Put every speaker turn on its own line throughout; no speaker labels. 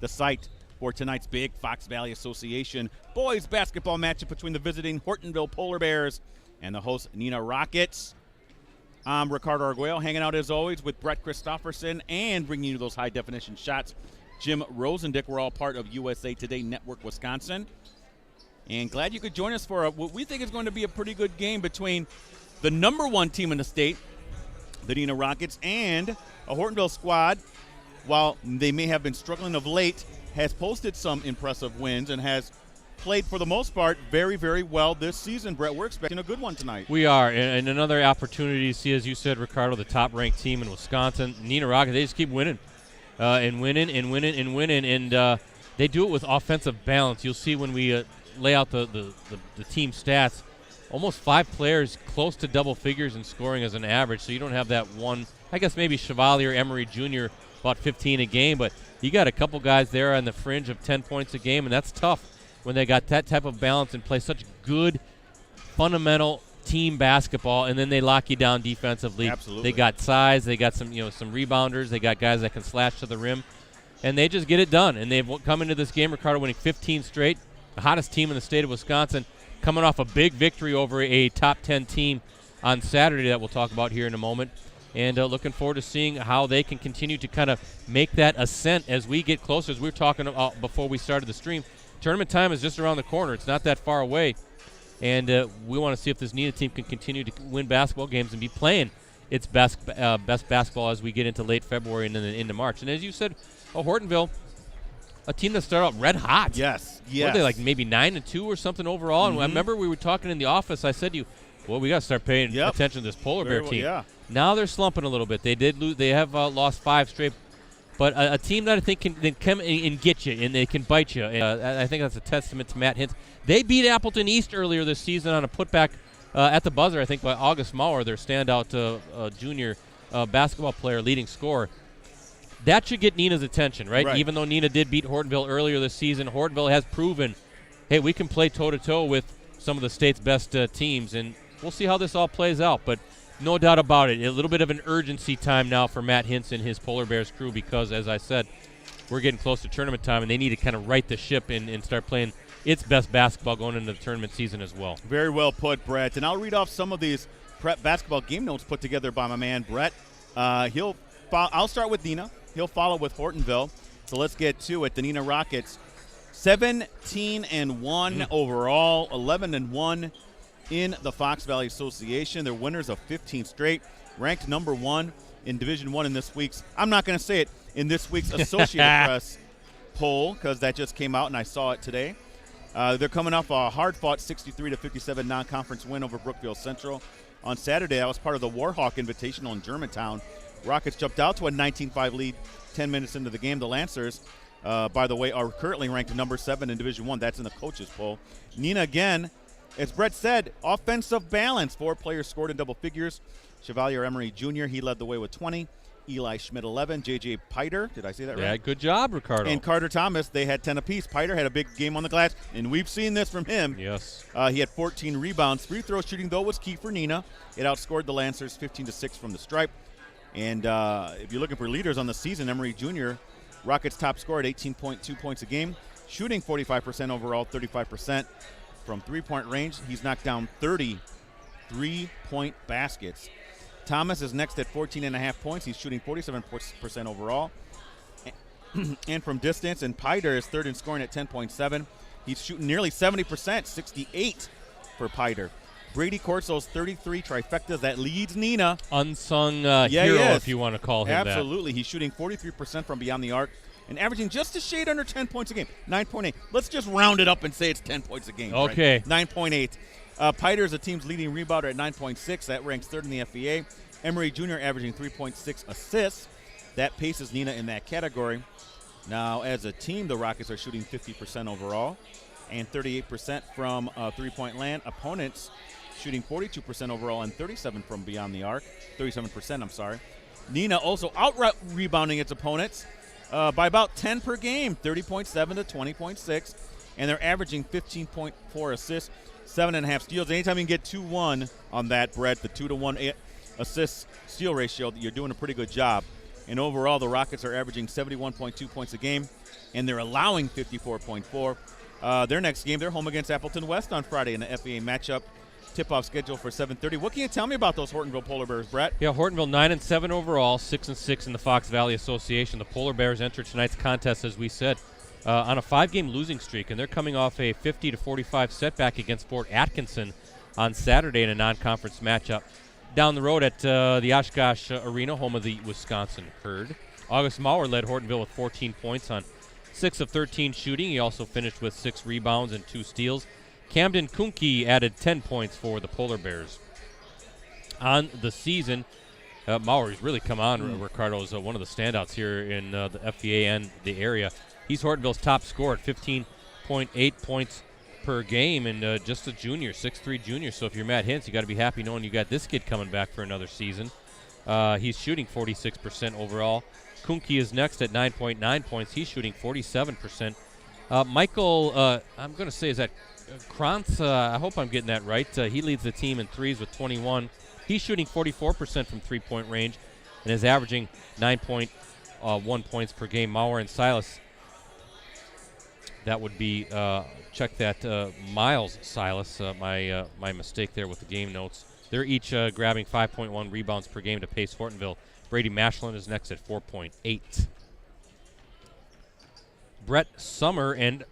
the site for tonight's big Fox Valley Association boys basketball matchup between the visiting Hortonville Polar Bears and the host Neenah Rockets. I'm Ricardo Arguello, hanging out as always with Brett Christopherson and bringing you those high-definition shots. Jim Rosandick, we're all part of USA Today Network Wisconsin. And glad you could join us for what we think is going to be a pretty good game between the number one team in the state, the Neenah Rockets, and a Hortonville squad, while they may have been struggling of late, has posted some impressive wins and has played for the most part very, very well this season. Brett, we're expecting a good one tonight.
We are, and another opportunity to see, as you said, Ricardo, the top-ranked team in Wisconsin. Neenah Rockets, they just keep winning and winning, and they do it with offensive balance. You'll see when we lay out the team stats, almost 5 players close to double figures in scoring as an average, so you don't have that one. I guess maybe Chevalier Emery Jr. about 15 a game, but you got a couple guys there on the fringe of 10 points a game, and that's tough when they got that type of balance and play such good, fundamental team basketball, and then they lock you down defensively.
Absolutely.
They got size, they got some rebounders, they got guys that can slash to the rim, and they just get it done. And they've come into this game, Ricardo, winning 15 straight, the hottest team in the state of Wisconsin, coming off a big victory over a top 10 team on Saturday that we'll talk about here in a moment. And looking forward to seeing how they can continue to kind of make that ascent as we get closer. As we were talking about before we started the stream, tournament time is just around the corner. It's not that far away. And we want to see if this Neenah team can continue to win basketball games and be playing its best basketball as we get into late February and then into March. And as you said, Hortonville, a team that started out red hot.
Yes.
Were they like maybe 9-2 or something overall? And I remember we were talking in the office. I said to you, well, we got to start paying attention to this Polar Bear team.
Yeah.
Now they're slumping a little bit. They did lose. They have lost 5 straight. But a team that I think can come and get you, and they can bite you. I think that's a testament to Matt Hintz. They beat Appleton East earlier this season on a putback at the buzzer, I think, by August Maurer, their standout junior basketball player, leading scorer. That should get Neenah's attention, right? Even though Neenah did beat Hortonville earlier this season, Hortonville has proven, hey, we can play toe-to-toe with some of the state's best teams, and we'll see how this all plays out. But no doubt about it, a little bit of an urgency time now for Matt Hintz and his Polar Bears crew because, as I said, we're getting close to tournament time, and they need to kind of right the ship and start playing its best basketball going into the tournament season as well.
Very well put, Brett. And I'll read off some of these prep basketball game notes put together by my man, Brett. I'll start with Neenah. He'll follow with Hortonville. So let's get to it. The Neenah Rockets, 17-1 overall, 11-1 in the Fox Valley Association. They're winners of 15 straight, ranked number 1 in Division I in this week's, I'm not going to say it, in this week's Associated Press poll because that just came out and I saw it today. They're coming off a hard-fought 63-57 non-conference win over Brookfield Central. On Saturday, that was part of the Warhawk Invitational in Germantown. Rockets jumped out to a 19-5 lead 10 minutes into the game. The Lancers, by the way, are currently ranked number 7 in Division I. That's in the coaches poll. Neenah, again, as Brett said, offensive balance. 4 players scored in double figures. Chevalier Emery Jr., he led the way with 20. Eli Schmidt, 11. J.J. Piter, did I say that right?
Yeah, good job, Ricardo.
And Carter Thomas, they had 10 apiece. Piter had a big game on the glass, and we've seen this from him.
Yes.
He had 14 rebounds. Free throw shooting, though, was key for Neenah. It outscored the Lancers 15-6 from the stripe. And if you're looking for leaders on the season, Emery Jr., Rockets top scorer at 18.2 points a game, shooting 45% overall, 35% from three-point range. He's knocked down 30 three-point baskets. Thomas is next at 14.5 points. He's shooting 47% overall. And from distance, and Piter is third in scoring at 10.7. He's shooting nearly 70%, 68 for Piter. Brady Corso's 33 trifectas that leads Neenah.
Unsung hero, if you want to call him
Absolutely. He's shooting 43% from beyond the arc and averaging just a shade under 10 points a game, 9.8. Let's just round it up and say it's 10 points a game.
Okay.
Right? 9.8. Piter is the team's leading rebounder at 9.6. That ranks third in the FVA. Emery Jr. averaging 3.6 assists. That paces Neenah in that category. Now, as a team, the Rockets are shooting 50% overall and 38% from three-point land. Opponents shooting 42% overall and 37% from beyond the arc. 37%, I'm sorry. Neenah also out-rebounding its opponents by about 10 per game, 30.7 to 20.6. And they're averaging 15.4 assists, 7.5 steals. Anytime you can get 2-1 on that, Brett, the 2-to-1 assist steal ratio, you're doing a pretty good job. And overall, the Rockets are averaging 71.2 points a game, and they're allowing 54.4. Their next game, they're home against Appleton West on Friday in the FAA matchup. Tip-off schedule for 7:30. What can you tell me about those Hortonville Polar Bears, Brett?
Yeah, Hortonville 9-7 overall, 6-6 in the Fox Valley Association. The Polar Bears enter tonight's contest, as we said, on a 5-game losing streak, and they're coming off a 50-45 setback against Fort Atkinson on Saturday in a non-conference matchup. Down the road at the Oshkosh Arena, home of the Wisconsin Herd. August Maurer led Hortonville with 14 points on 6 of 13 shooting. He also finished with 6 rebounds and 2 steals. Camden Kuhnke added 10 points for the Polar Bears. On the season, Mauer's really come on. Ricardo's one of the standouts here in the FVA and the area. He's Hortonville's top scorer at 15.8 points per game, and just a junior, 6'3 junior. So if you're Matt Hintz, you got to be happy knowing you got this kid coming back for another season. He's shooting 46% overall. Kuhnke is next at 9.9 points. He's shooting 47%. Michael, I'm going to say, is that Krantz? I hope I'm getting that right. He leads the team in threes with 21. He's shooting 44% from three-point range and is averaging 9.1 points per game. Maurer and Silas, that would be, check that, Miles Silas, my mistake there with the game notes. They're each grabbing 5.1 rebounds per game to pace Hortonville. Brady Mashland is next at 4.8. Brett Summer and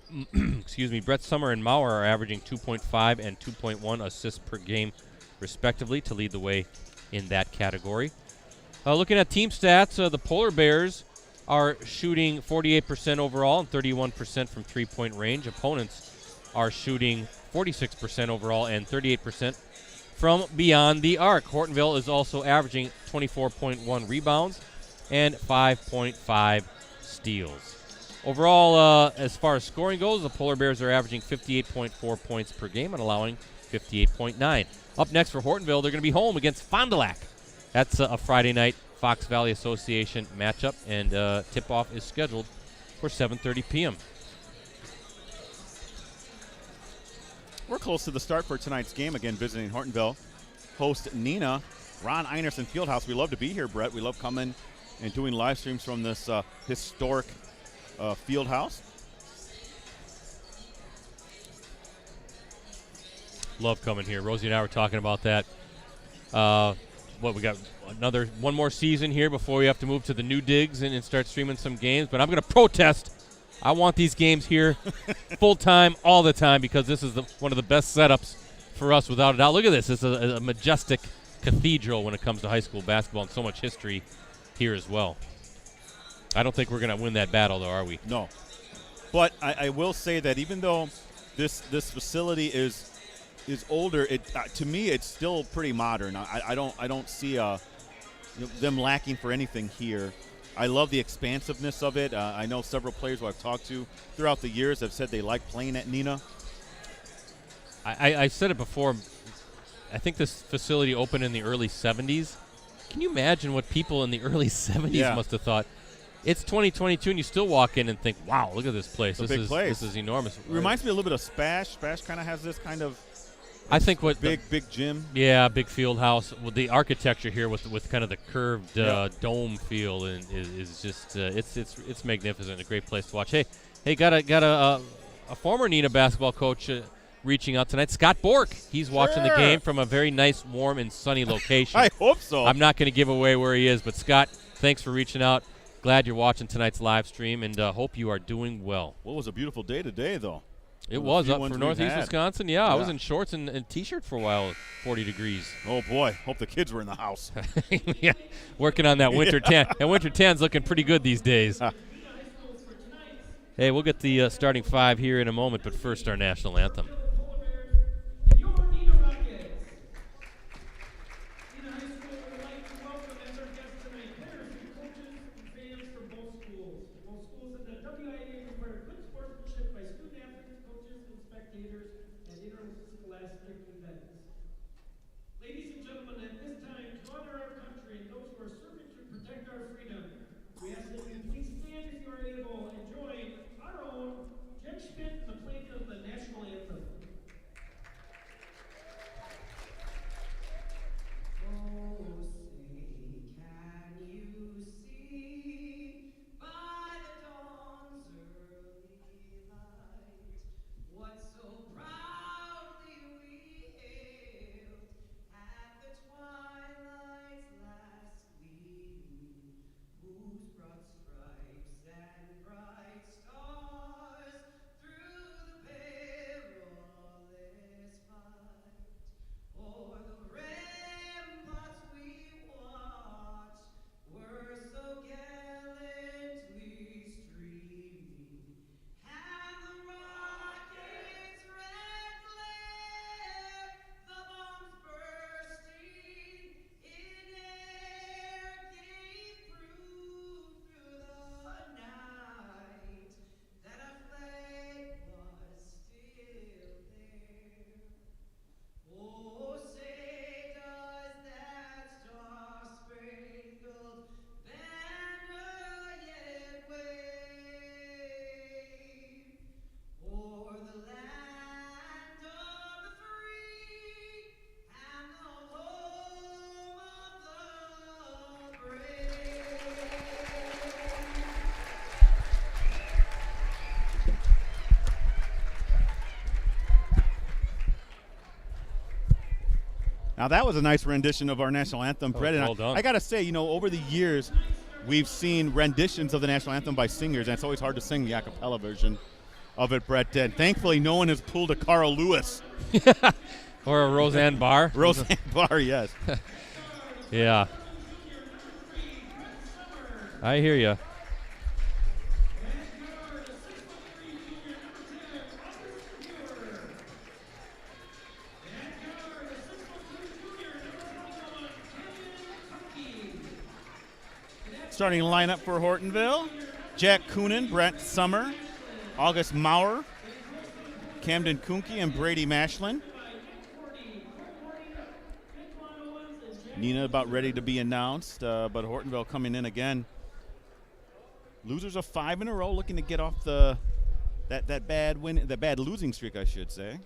Maurer are averaging 2.5 and 2.1 assists per game, respectively, to lead the way in that category. Looking at team stats, the Polar Bears are shooting 48% overall and 31% from three-point range. Opponents are shooting 46% overall and 38% from beyond the arc. Hortonville is also averaging 24.1 rebounds and 5.5 steals. Overall, as far as scoring goes, the Polar Bears are averaging 58.4 points per game and allowing 58.9. Up next for Hortonville, they're going to be home against Fond du Lac. That's a Friday night Fox Valley Association matchup, and tip-off is scheduled for 7:30 p.m.
We're close to the start for tonight's game. Again, visiting Hortonville, host Neenah, Ron Einerson Fieldhouse. We love to be here, Brett. We love coming and doing live streams from this historic field house.
Love coming here. Rosie and I were talking about that. We got one more season here before we have to move to the new digs and start streaming some games. But I'm going to protest. I want these games here full time, all the time, because this is one of the best setups for us, without a doubt. Look at this. It's a majestic cathedral when it comes to high school basketball, and so much history here as well. I don't think we're going to win that battle, though, are we?
No. But I will say that even though this facility is older, to me it's still pretty modern. I don't see them lacking for anything here. I love the expansiveness of it. I know several players who I've talked to throughout the years have said they like playing at Neenah.
I said it before. I think this facility opened in the early 70s. Can you imagine what people in the early 70s must have thought? It's 2022, and you still walk in and think, wow, look at this place.
It's a big place.
This is enormous.
It reminds me a little bit of Spash. Spash kind of has this kind of
I think what
big gym.
Yeah, big field house. Well, the architecture here with kind of the curved dome feel is just it's magnificent. A great place to watch. Hey, got a former Neenah basketball coach reaching out tonight. Scott Bork. He's watching the game from a very nice, warm, and sunny location.
I hope so.
I'm not going to give away where he is, but Scott, thanks for reaching out. Glad you're watching tonight's live stream, and hope you are doing well.
Well, it was a beautiful day today, though.
It was up for Northeast Wisconsin. Yeah, I was in shorts and T-shirt for a while, 40 degrees.
Oh, boy. Hope the kids were in the house.
Yeah, working on that winter tan. That winter tan's looking pretty good these days. Hey, we'll get the starting five here in a moment, but first our national anthem.
Oh, say, can you see?
Now, that was a nice rendition of our national anthem, Brett.
Well done.
I got to say, over the years, we've seen renditions of the national anthem by singers, and it's always hard to sing the a cappella version of it, Brett. And thankfully, no one has pulled a Carl Lewis.
Or a Roseanne Barr.
Roseanne Barr, yes.
Yeah. I hear you.
Starting lineup for Hortonville: Jack Coonan, Brent Summer, August Maurer, Camden Kuhnke, and Brady Mashlin. Neenah about ready to be announced, but Hortonville coming in again. Losers of 5 in a row, looking to get off that bad losing streak, I should say.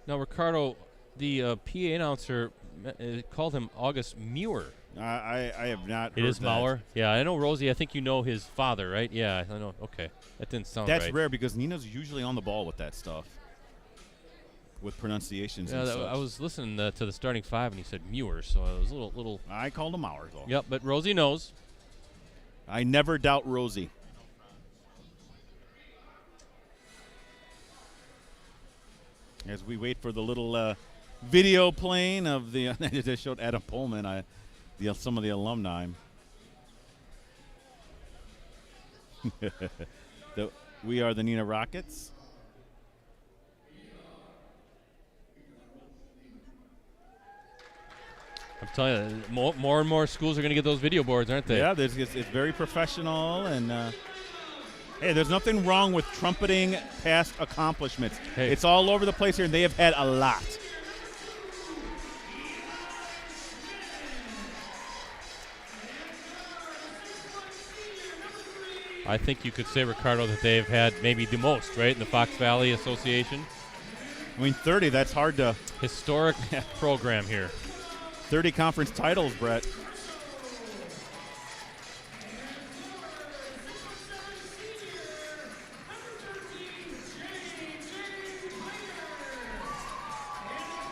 Now, Ricardo, the PA announcer called him August Muir.
I have not.
It
heard
is
that.
Maurer. Yeah, I know Rosie. I think you know his father, right? Yeah, I know. Okay, that didn't sound right.
That's rare because Neenah's usually on the ball with that stuff, with pronunciations.
Yeah,
and such.
I was listening to the starting 5, and he said Muir, so I was a little.
I called him Maurer, though.
Yep, but Rosie knows.
I never doubt Rosie. As we wait for the little video playing of the, I just showed Adam Pullman, some of the alumni. We are the Neenah Rockets.
I'm telling you, more and more schools are going to get those video boards, aren't they?
Yeah, it's very professional, and hey, there's nothing wrong with trumpeting past accomplishments.
Hey.
It's all over the place here, and they have had a lot.
I think you could say, Ricardo, that they've had maybe the most, right, in the Fox Valley Association.
I mean, 30, that's hard to.
Historic program here.
30 conference titles, Brett.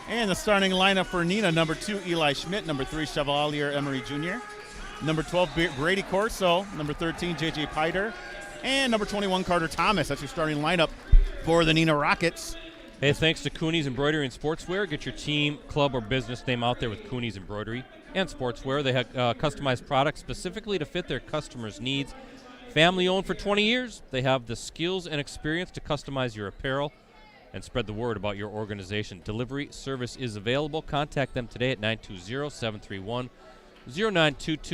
And the starting lineup for Neenah: number 2, Eli Schmidt; number 3, Chevalier Emery Jr.; number 12, Brady Corso; number 13, J.J. Piter; and number 21, Carter Thomas. That's your starting lineup for the Neenah Rockets.
Hey, thanks to Cooney's Embroidery and Sportswear. Get your team, club, or business name out there with Cooney's Embroidery and Sportswear. They have customized products specifically to fit their customers' needs. Family-owned for 20 years, they have the skills and experience to customize your apparel and spread the word about your organization. Delivery service is available. Contact them today at 920-731-0922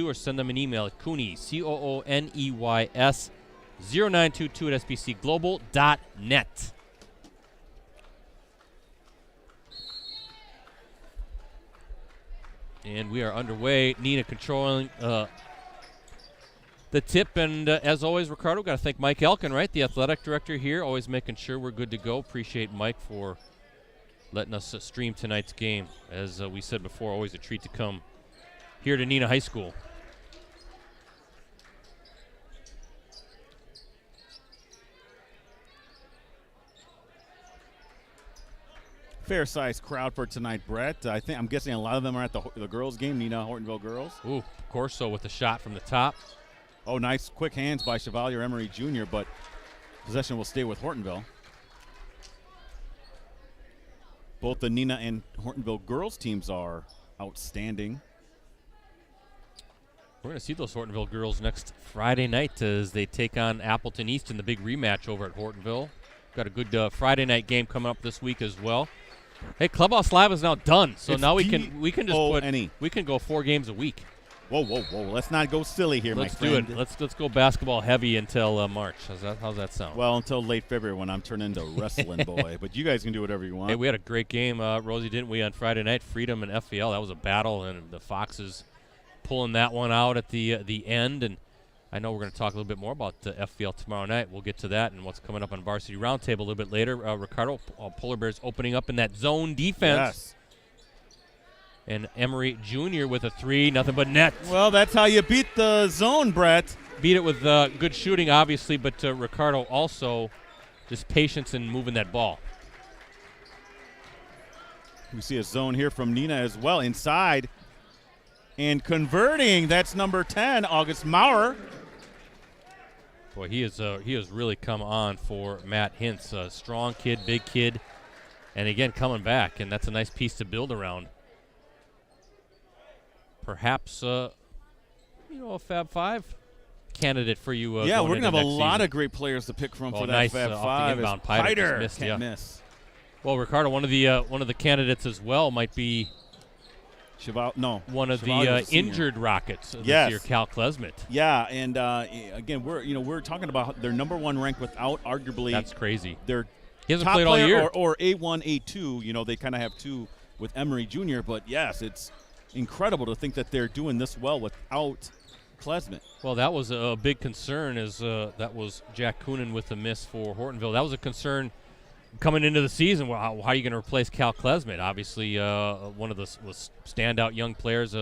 or send them an email at Cooneys, COONEYS, 0922 at sbcglobal.net. And we are underway. Neenah controlling the tip. And as always, Ricardo, got to thank Mike Elkin, right? The athletic director here, always making sure we're good to go. Appreciate Mike for letting us stream tonight's game. As we said before, always a treat to come here to Neenah High School.
Fair-sized crowd for tonight, Brett. I'm guessing a lot of them are at the girls' game, Neenah Hortonville girls.
Ooh, of course, so with the shot from the top.
Oh, nice quick hands by Chevalier Emery Jr., but possession will stay with Hortonville. Both the Neenah and Hortonville girls teams are outstanding.
We're going to see those Hortonville girls next Friday night as they take on Appleton East in the big rematch over at Hortonville. Got a good Friday night game coming up this week as well. Hey, Clubhouse Live is now done, so
It's
we can just we can go 4 games a week.
Whoa! Let's not go silly here,
Let's
my friend.
do it. Let's go basketball heavy until March. How's that sound?
Well, until late February when I'm turned into a wrestling boy. But you guys can do whatever you want.
Hey, we had a great game, Rosie, didn't we, on Friday night? Freedom and FVL. That was a battle, and the Foxes pulling that one out at the end. And I know we're going to talk a little bit more about the FVL tomorrow night. We'll get to that and what's coming up on Varsity Roundtable a little bit later. Ricardo, Polar Bears opening up in that zone defense.
Yes.
And Emery Jr. with a 3, nothing but net.
Well, that's how you beat the zone, Brett.
Beat it with good shooting, obviously, but Ricardo also just patience in moving that ball.
We see a zone here from Neenah as well inside. And converting, that's number 10, August Maurer.
Boy, he has really come on for Matt Hintz. A strong kid, big kid, and again coming back, and that's a nice piece to build around. Perhaps, a Fab Five candidate for you.
Yeah, we're
going
gonna have a
next
lot
season.
of great players to pick from for that
nice,
Fab
off the
Five.
inbound,
Piter
just missed,
can't miss.
Well, Ricardo, one of the candidates as well might be one of the injured Rockets this year, Cal Klesmit.
Yeah, and again, we're talking about their number 1 ranked without arguably.
That's crazy.
Their
he hasn't
top
played all year.
Or A1, A2. They kind of have 2 with Emery Jr. But yes, it's incredible to think that they're doing this well without Klesmit.
Well, that was a big concern. That was Jack Coonan with the miss for Hortonville. That was a concern coming into the season. How are you going to replace Cal Klesmit? Obviously, one of the standout young players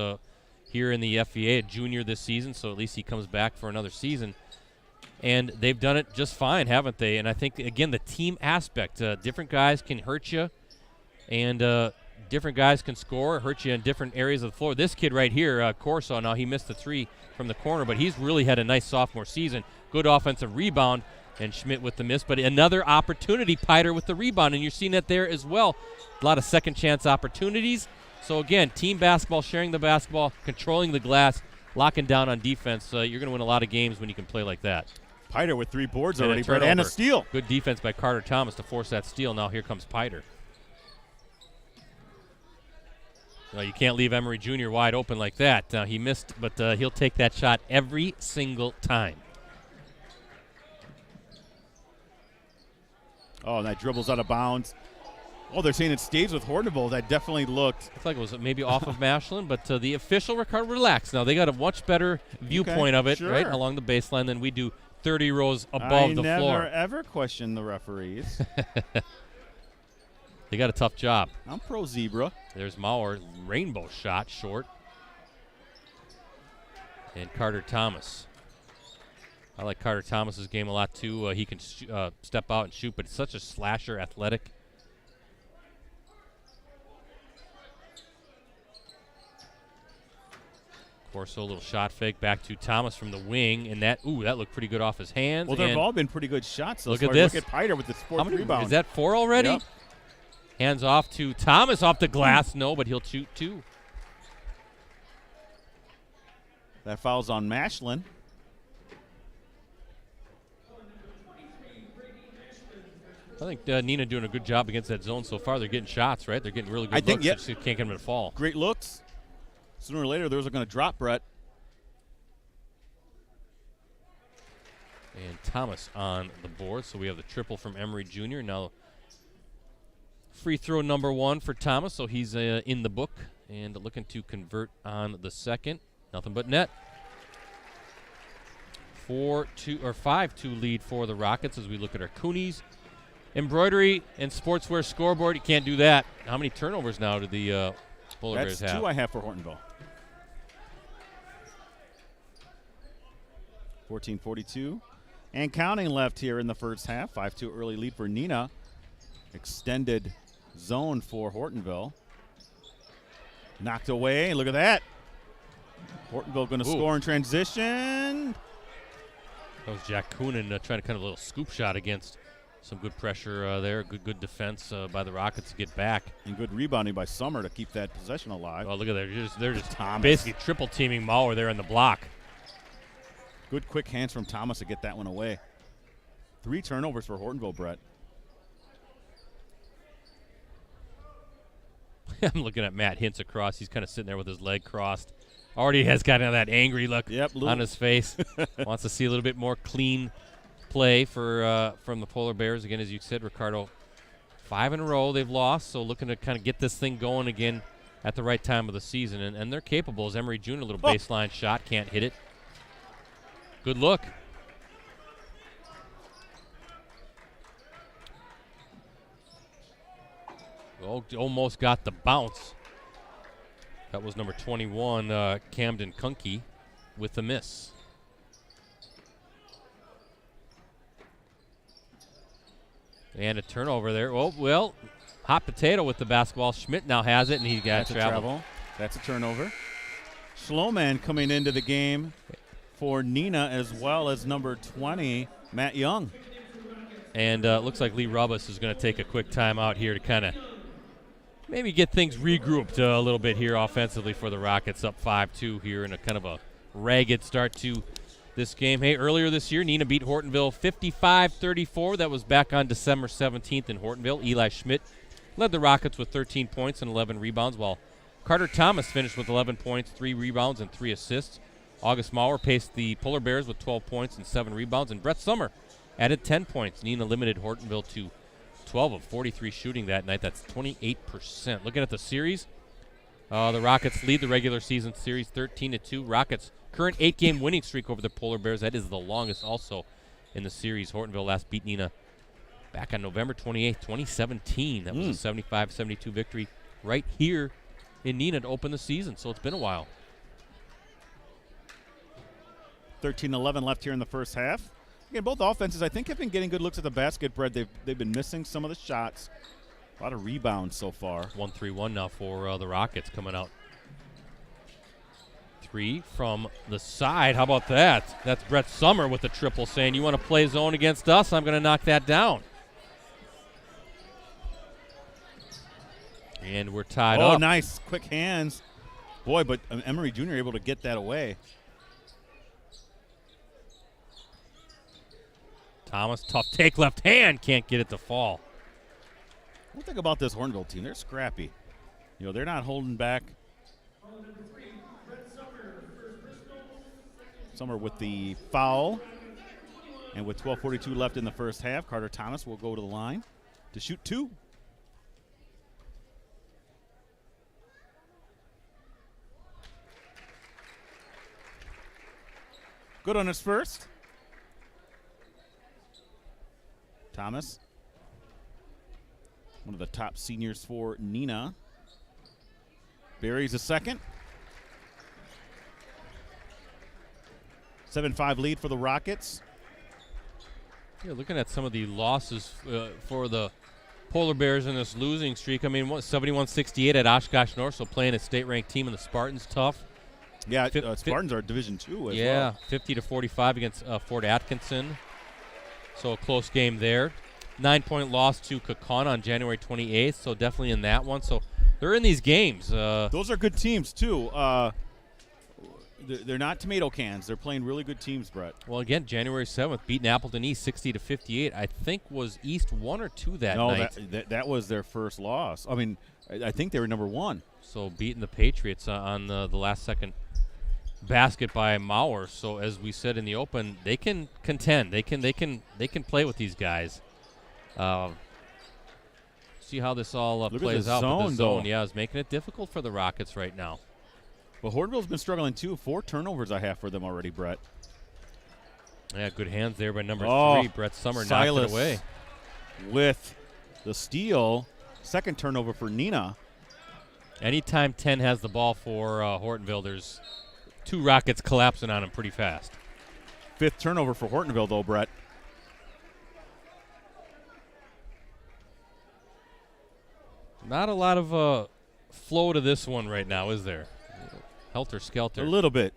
here in the FVA, a junior this season, so at least he comes back for another season. And they've done it just fine, haven't they? And I think, again, the team aspect, different guys can hurt you, and different guys can score, hurt you in different areas of the floor. This kid right here, Corso, now he missed the 3 from the corner, but he's really had a nice sophomore season. Good offensive rebound. And Schmidt with the miss, but another opportunity, Piter with the rebound, and you're seeing that there as well. A lot of second chance opportunities. So again, team basketball, sharing the basketball, controlling the glass, locking down on defense. You're going to win a lot of games when you can play like that.
Piter with 3 boards
and
already, and a steal.
Good defense by Carter Thomas to force that steal. Now here comes Piter. You can't leave Emery Jr. wide open like that. He missed, but he'll take that shot every single time.
Oh, and that dribbles out of bounds. Oh, they're saying it stays with Hortonville. That definitely looked.
Looks like it was maybe off of Mashland, but the official Ricardo relaxed. Now they got a much better viewpoint of it, right, along the baseline than we do 30 rows above the floor.
I never ever question the referees.
They got a tough job.
I'm pro Zebra.
There's Maurer, rainbow shot, short. And Carter Thomas. I like Carter Thomas's game a lot, too. He can step out and shoot, but it's such a slasher, athletic. Corso, a little shot fake back to Thomas from the wing, and that looked pretty good off his hands.
Well, they've all been pretty good shots.
Look at this.
Look at Piter with the 4th rebound.
Is that 4 already?
Yep.
Hands off to Thomas off the glass. No, but he'll shoot 2.
That foul's on Mashland.
I think Neenah doing a good job against that zone so far. They're getting shots, right? They're getting really good looks. Just can't get them to fall.
Great looks. Sooner or later, those are going to drop, Brett.
And Thomas on the board. So we have the triple from Emery Jr. Now free throw number 1 for Thomas. So he's in the book and looking to convert on the second. Nothing but net. 5-2 lead for the Rockets as we look at our Coonies. Embroidery and sportswear scoreboard. You can't do that. How many turnovers now do the Polar Bears have?
That's 2 I have for Hortonville. 14:42 and counting left here in the first half. 5-2 early lead for Neenah. Extended zone for Hortonville. Knocked away. Look at that. Hortonville going to score in transition.
That was Jack Coonan trying to kind of a little scoop shot against some good pressure there. Good defense by the Rockets to get back.
And good rebounding by Summer to keep that possession alive.
Oh, look at that. They're just basically triple teaming Maurer there in the block.
Good quick hands from Thomas to get that one away. 3 turnovers for Hortonville, Brett.
I'm looking at Matt Hintz across. He's kind of sitting there with his leg crossed. Already has kind of that angry look on his face. Wants to see a little bit more clean play from the Polar Bears. Again, as you said, Ricardo, 5 in a row they've lost, so looking to kind of get this thing going again at the right time of the season. And they're capable. As Emery Jr., a little baseline shot, can't hit it. Good look. Oh, almost got the bounce. That was number 21, Camden Kunke, with the miss. And a turnover there. Oh, well, hot potato with the basketball. Schmidt now has it, and he got travel.
That's a turnover. Schloman coming into the game for Neenah, as well as number 20, Matt Young.
And looks like Lee Rubbus is going to take a quick timeout here to kind of maybe get things regrouped a little bit here offensively for the Rockets, up 5-2 here in a kind of a ragged start to this game. Hey, earlier this year, Neenah beat Hortonville 55-34. That was back on December 17th in Hortonville. Eli Schmidt led the Rockets with 13 points and 11 rebounds, while Carter Thomas finished with 11 points, 3 rebounds, and 3 assists. August Maurer paced the Polar Bears with 12 points and 7 rebounds, and Brett Summer added 10 points. Neenah limited Hortonville to 12 of 43 shooting that night. That's 28%. Looking at the series, the Rockets lead the regular season series 13-2. Rockets' current 8-game winning streak over the Polar Bears, that is the longest also in the series. Hortonville last beat Neenah back on November 28th, 2017. That was a 75-72 victory right here in Neenah to open the season, so it's been a while.
13-11 left here in the first half. Again, both offenses, I think, have been getting good looks at the basket, Brett. They've been missing some of the shots. A lot of rebounds so far.
1-3-1 now for the Rockets coming out. 3 from the side. How about that? That's Brett Summer with the triple, saying, you want to play zone against us? I'm going to knock that down. And we're tied up.
Oh, nice. Quick hands. Boy, but Emery Jr. able to get that away.
Thomas, tough take, left hand, can't get it to fall.
One thing about this Hortonville team, they're scrappy. You know, they're not holding back. Summer with the foul. And with 12:42 left in the first half, Carter Thomas will go to the line to shoot 2. Good on his first. Thomas, one of the top seniors for Neenah. Buries a second. 7-5 lead for the Rockets.
Yeah, looking at some of the losses for the Polar Bears in this losing streak. I mean, 71-68 at Oshkosh North, so playing a state-ranked team, and the Spartans tough.
Yeah, Spartans are Division II as well.
Yeah, 50-45 against Fort Atkinson. So a close game there. 9-point loss to Kaukauna on January 28th, so definitely in that one. So they're in these games.
Those are good teams, too. They're not tomato cans. They're playing really good teams, Brett.
Well, again, January 7th, beating Appleton East 60-58. I think was East 1 or 2 that night.
No, that was their first loss. I mean, I think they were number 1. So
beating the Patriots on the last-second basket by Maurer. So as we said in the open, they can contend. They can play with these guys. See how this all plays out.
Zone,
but the zone, is making it difficult for the Rockets right now.
Well, Hortonville's been struggling too. 4 turnovers I have for them already, Brett.
Yeah, good hands there by number 3, Brett Summer, knocked it away.
With the steal, second turnover for Neenah.
Anytime 10 has the ball for Hortonville, there's 2 Rockets collapsing on him pretty fast.
5th turnover for Hortonville, though, Brett.
Not a lot of flow to this one right now, is there? Helter-skelter.
A little bit.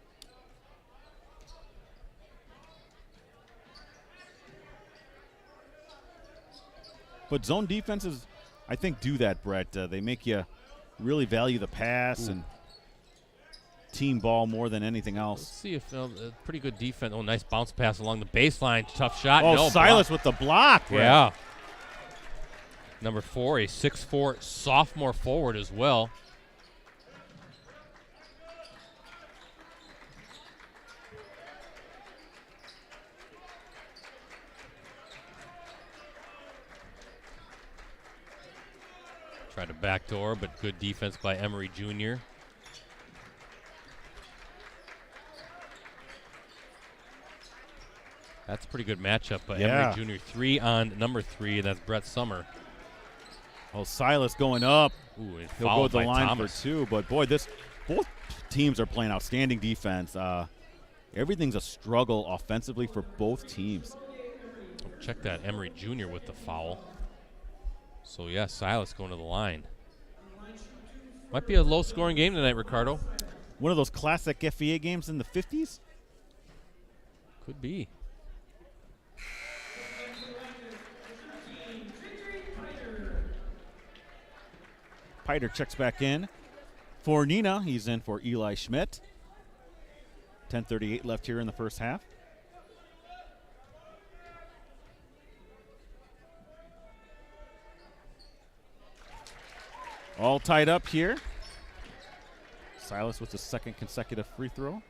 But zone defenses, I think, do that, Brett. They make you really value the pass and team ball more than anything else.
Let's see if pretty good defense. Oh, nice bounce pass along the baseline. Tough shot.
Oh,
no,
Silas
block.
with the block, Brett.
Yeah. Number 4, a 6'4" sophomore forward as well. Tried to backdoor, but good defense by Emery Jr. That's a pretty good matchup. Emery Jr. 3 on number 3, and that's Brett Summer.
Oh, Silas going up.
Ooh,
he'll go to the line
Thomas.
for 2. But, boy, both teams are playing outstanding defense. Everything's a struggle offensively for both teams.
Check that, Emery Jr. with the foul. So, yeah, Silas going to the line. Might be a low-scoring game tonight, Ricardo.
One of those classic FVA games in the 50s?
Could be.
Piter checks back in for Neenah. He's in for Eli Schmidt. 10:38 left here in the first half. All tied up here. Silas with the second consecutive free throw.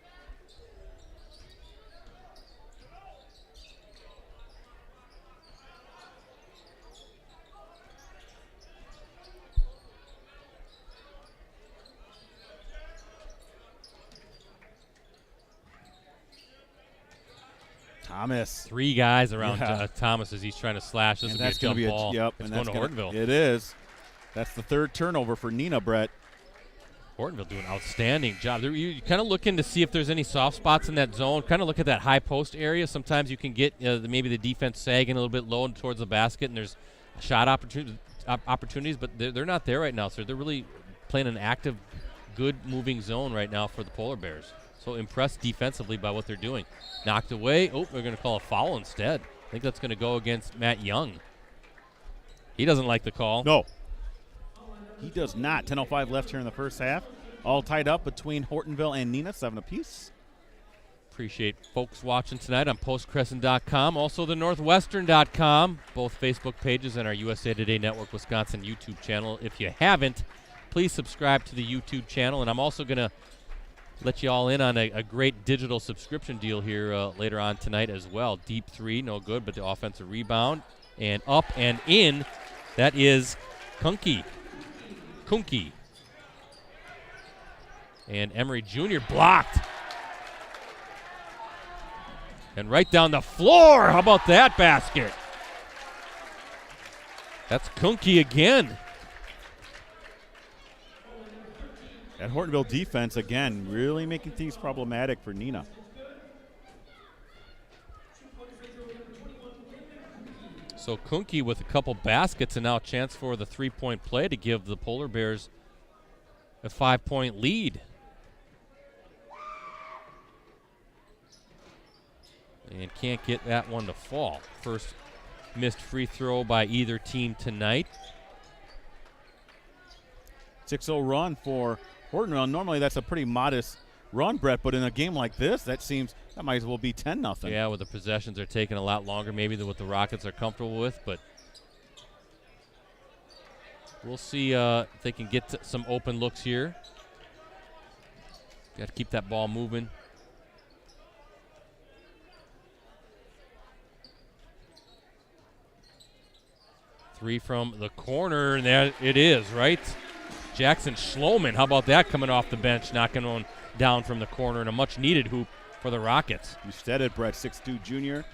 Thomas.
3 guys around Thomas as he's trying to slash. This
And
will
that's
be a
going to
jump
be
ball.
yep,
It's
and
going
that's
to Hortonville.
It is. That's the third turnover for Neenah, Brett.
Hortonville doing an outstanding job. You kind of looking to see if there's any soft spots in that zone. Kind of look at that high post area. Sometimes you can get maybe the defense sagging a little bit low towards the basket, and there's shot opportunities, but they're not there right now. So they're really playing an active, good moving zone right now for the Polar Bears. So impressed defensively by what they're doing. Knocked away. Oh, they're going to call a foul instead. I think that's going to go against Matt Young. He doesn't like the call.
No. He does not. 10:05 left here in the first half. All tied up between Hortonville and Neenah, 7 apiece.
Appreciate folks watching tonight on postcrescent.com, also the northwestern.com, both Facebook pages and our USA Today Network Wisconsin YouTube channel. If you haven't, please subscribe to the YouTube channel. And I'm also going to let you all in on a great digital subscription deal here later on tonight as well. Deep three, no good, but the offensive rebound. And up and in, that is Kunke. And Emery Jr. blocked. And right down the floor. How about that basket? That's Kunke again.
That Hortonville defense, again, really making things problematic for Neenah.
So Kunke with a couple baskets and now a chance for the three-point play to give the Polar Bears a 5-point lead. And can't get that one to fall. First missed free throw by either team tonight.
6-0 run for Hortonville. Normally that's a pretty modest run, Brett, but in a game like this, that might as well be 10-0.
Yeah, with the possessions are taking a lot longer maybe than what the Rockets are comfortable with, but we'll see if they can get some open looks here. Got to keep that ball moving. Three from the corner, and there it is, right? Jackson Schloman, how about that coming off the bench, knocking one down from the corner, and a much-needed hoop for the Rockets.
You said it, Brett, 6'2 junior.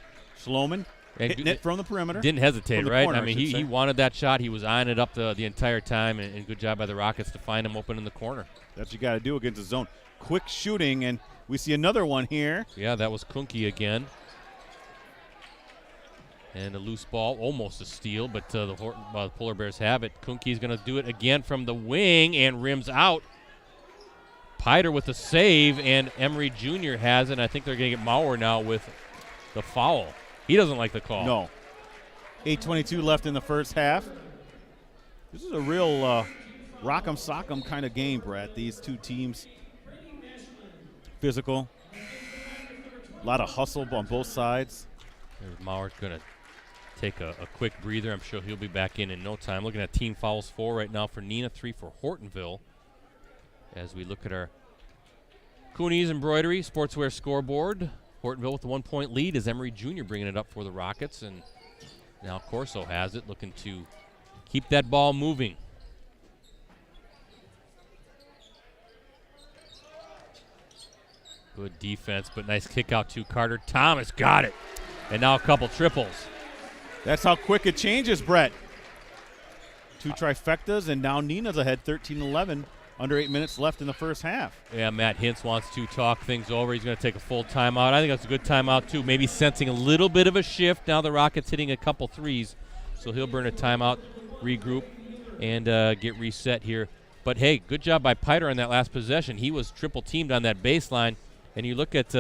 Schloman hitting it from the perimeter.
Didn't hesitate, right?
Corner,
I mean, he wanted that shot. He was eyeing it up the entire time, and good job by the Rockets to find him open in the corner.
That's what you got to do against the zone. Quick shooting, and we see another one here.
Yeah, that was Kunke again. And a loose ball, almost a steal, but the Polar Bears have it. Kunke's going to do it again from the wing and rims out. Piter with the save, and Emery Jr. has it. And I think they're going to get Maurer now with the foul. He doesn't like the call.
No. 8:22 left in the first half. This is a real rock'em sock'em kind of game, Brett. These two teams, physical, a lot of hustle on both sides.
Maurer's going to take a quick breather. I'm sure he'll be back in no time. Looking at team fouls, 4 right now for Neenah, 3 for Hortonville. As we look at our Cooney's Embroidery Sportswear scoreboard, Hortonville with the 1-point lead as Emery Jr. bringing it up for the Rockets. And now Corso has it, looking to keep that ball moving. Good defense, but nice kick out to Carter Thomas. Got it. And now a couple triples.
That's how quick it changes, Brett. 2 trifectas, and now Neenah's ahead 13-11. Under 8 minutes left in the first half.
Yeah, Matt Hintz wants to talk things over. He's going to take a full timeout. I think that's a good timeout, too. Maybe sensing a little bit of a shift. Now the Rockets hitting a couple threes. So he'll burn a timeout, regroup, and get reset here. But, hey, good job by Piter on that last possession. He was triple-teamed on that baseline. And you look at